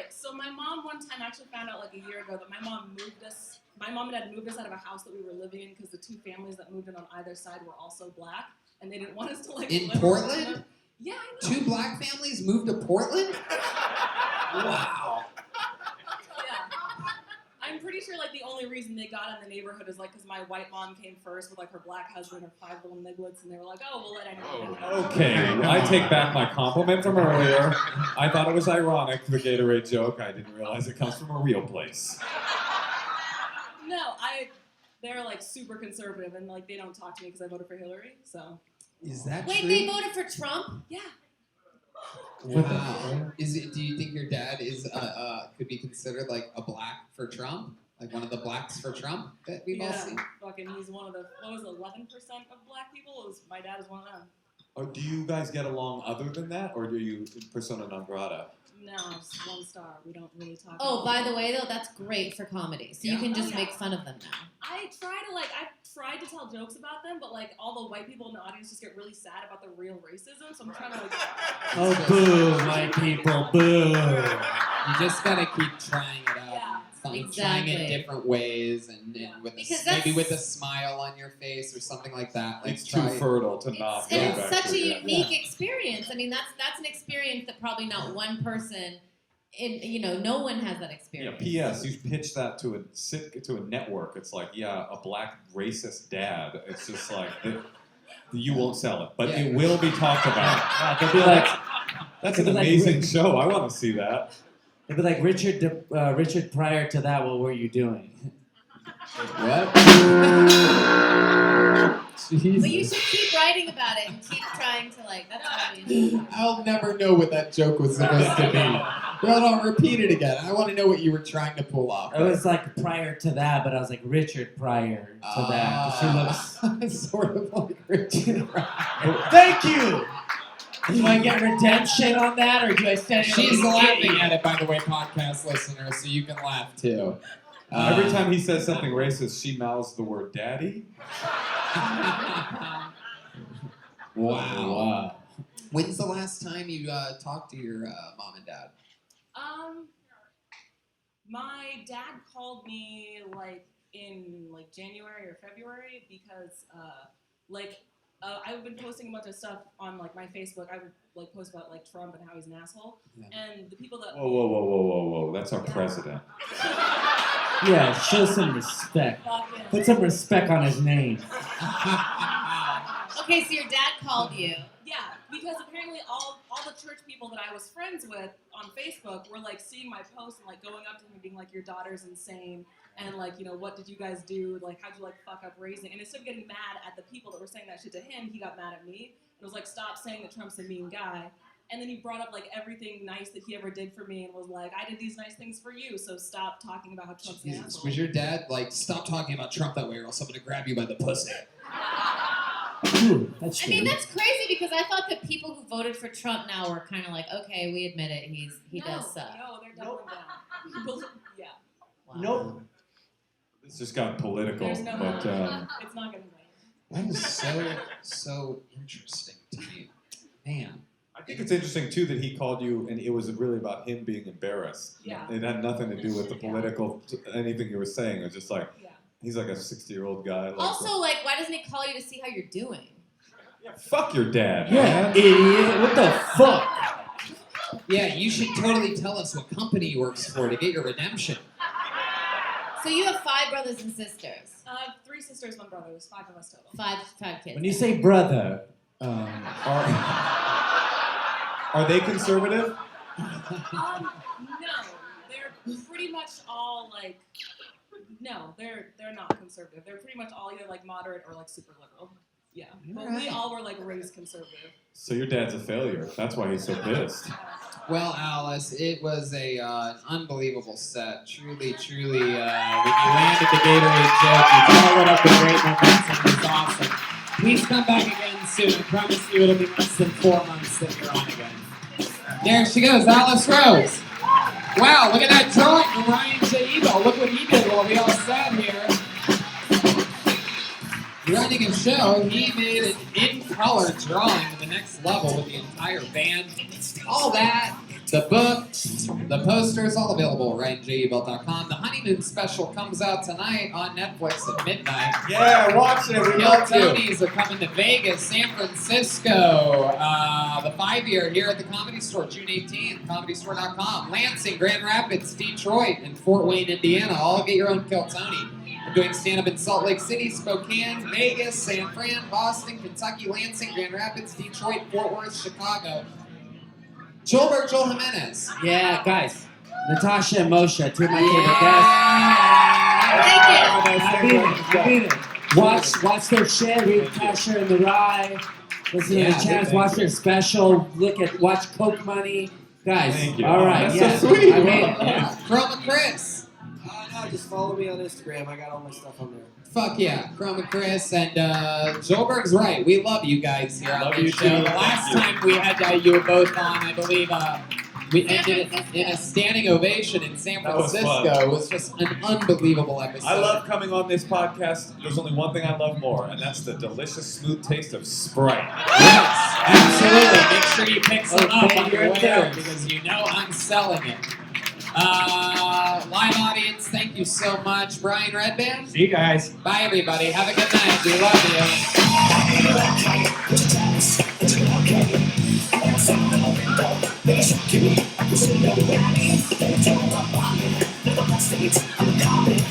So my mom one time actually found out like a year ago that my mom and dad moved us out of a house that we were living in because the two families that moved in on either side were also black, and they didn't want us to like In live Portland? around them. Yeah, I know. Two black families moved to Portland? Wow. Yeah. I'm pretty sure like the only reason they got in the neighborhood is like because my white mom came first with like her black husband, her 5 little niblets, and they were like, oh, we'll let anyone know. Okay, I take back my compliment from earlier. I thought it was ironic, the Gatorade joke. I didn't realize it comes from a real place. No, they're like super conservative and like they don't talk to me because I voted for Hillary. So Is that Wait, true? they voted for Trump? yeah. Wow. Do you think your dad is could be considered like a black for Trump? Like one of the blacks for Trump that we've all Yeah, seen? fucking, he's one of the, what was it, 11% of black people? My dad is one of them. Or do you guys get along other than that, or do you persona non grata? No, it's 1 star. We don't really talk Oh, about by it. the way, though, that's great for comedy. So you Yeah. can just Oh, yeah. make fun of them now. I've tried to tell jokes about them, but like all the white people in the audience just get really sad about the real racism, so I'm trying to like... Oh, boo, white people, boo. You just gotta keep trying it out. Yeah. Trying Exactly. it different ways and with Because maybe that's- with a smile on your face or something like that. Like It's too fertile to not go And back it's such to a that. unique experience. I mean, that's an experience that probably not one person, no one has that Yeah, experience. P.S. You pitch that to a network. It's like, yeah, a black racist dad. It's just like you won't sell it, but Yeah. it will be talked about. Yeah, they'll be like, That's It'd an be like amazing Rick- show. I want to see that. they'll be like, Richard, prior to that, what were you doing? What? But you should keep writing about it and keep trying to that's really interesting. I'll never know what that joke was supposed to be. No, don't repeat it again. I want to know what you were trying to pull off. It was like prior to that, but I was like Richard prior to that. 'Cause she looks. sort of like Richard. Thank you. Do I get redemption on that, or do I stand? She's laughing at it, by the way, podcast listeners, so you can laugh too. Every time he says something racist, she mouths the word "daddy." Wow. When's the last time you talked to your mom and dad? My dad called me like in like January or February because I've been posting a bunch of stuff on like my Facebook. I would like post about like Trump and how he's an asshole. Yeah. And the people that Whoa! That's our president. Yeah, show some respect. Fucking- Put some respect on his name. Okay, so your dad called you. Yeah, because apparently all the church people that I was friends with on Facebook were like seeing my post and like going up to him and being like, your daughter's insane, and like, what did you guys do? Like, how'd you like fuck up raising? And instead of getting mad at the people that were saying that shit to him, he got mad at me and was like, stop saying that Trump's a mean guy. And then he brought up like everything nice that he ever did for me and was like, I did these nice things for you, so stop talking about how Trump's an Jesus. asshole. Was your dad like, stop talking about Trump that way or else I'm going to grab you by the pussy? That's I mean, that's crazy because I thought that people who voted for Trump now were kind of like, okay, we admit it, he does suck. No, they're doubling down. Yeah. Nope. This just got political, There's no but it's not gonna win. That is so interesting to me. Man. I think it's interesting too that he called you, and it was really about him being embarrassed. Yeah. It had nothing to do with the political anything you were saying. It was just like he's like a 60-year-old guy. Like, Also, like, why doesn't he call you to see how you're doing? fuck your dad. Yeah, man. idiot. What the fuck? Yeah, you should totally tell us what company he works for to get your redemption. So you have 5 brothers and sisters. 3 sisters, 1 brother. There's 5 of us total. 5 kids. When you say brother, Are they conservative? No, they're pretty much all like. No, they're not conservative. They're pretty much all either like moderate or like super liberal. Yeah, but we all were like raised conservative. So your dad's a failure. That's why he's so pissed. Well, Alice, it was an unbelievable set. Truly, when you landed the Gatorade joke, you followed up with great momentum. It was awesome. Please come back again soon. I promise you it'll be less than 4 months that you're on again. There she goes, Alice Rose. Wow, look at that drawing from Ryan J. Evo. Look what he did while we all sat here. Running a show, he made an in-color drawing to the next level with the entire band. All that, the book, the posters, all available at RyanJEvil.com. The honeymoon special comes out tonight on Netflix at midnight. Yeah, watch it. We love you. Tonys are coming to Vegas, San Francisco. The 5-year here at the Comedy Store, June 18th, ComedyStore.com. Lansing, Grand Rapids, Detroit, and Fort Wayne, Indiana. All get your own Kill Tony. I'm doing stand-up in Salt Lake City, Spokane, Vegas, San Fran, Boston, Kentucky, Lansing, Grand Rapids, Detroit, Fort Worth, Chicago. Joel Jimenez. Yeah, guys. Natasha and Moshe, 2 of my favorite guests. I mean it. Watch their shit, read Tasha and the Rye, listen to the chats, watch their special, watch Coke Money. Guys, Thank you. all right, That's so sweet. I mean it. Yeah. Chroma Chris. No, just follow me on Instagram. I got all my stuff on there. Fuck yeah, Chroma Chris and Joelberg's right. We love you guys here on the show. The last time we had you were both on, I believe, we ended it in a standing ovation in San That was Francisco. fun. It was just an unbelievable episode. I love coming on this podcast. There's only one thing I love more, and that's the delicious, smooth taste of Sprite. Yes, absolutely. Make sure you pick some up on your way there. out because you know I'm selling it. Live audience, thank you so much. Brian Redband. See you guys. Bye, everybody. Have a good night. We love you.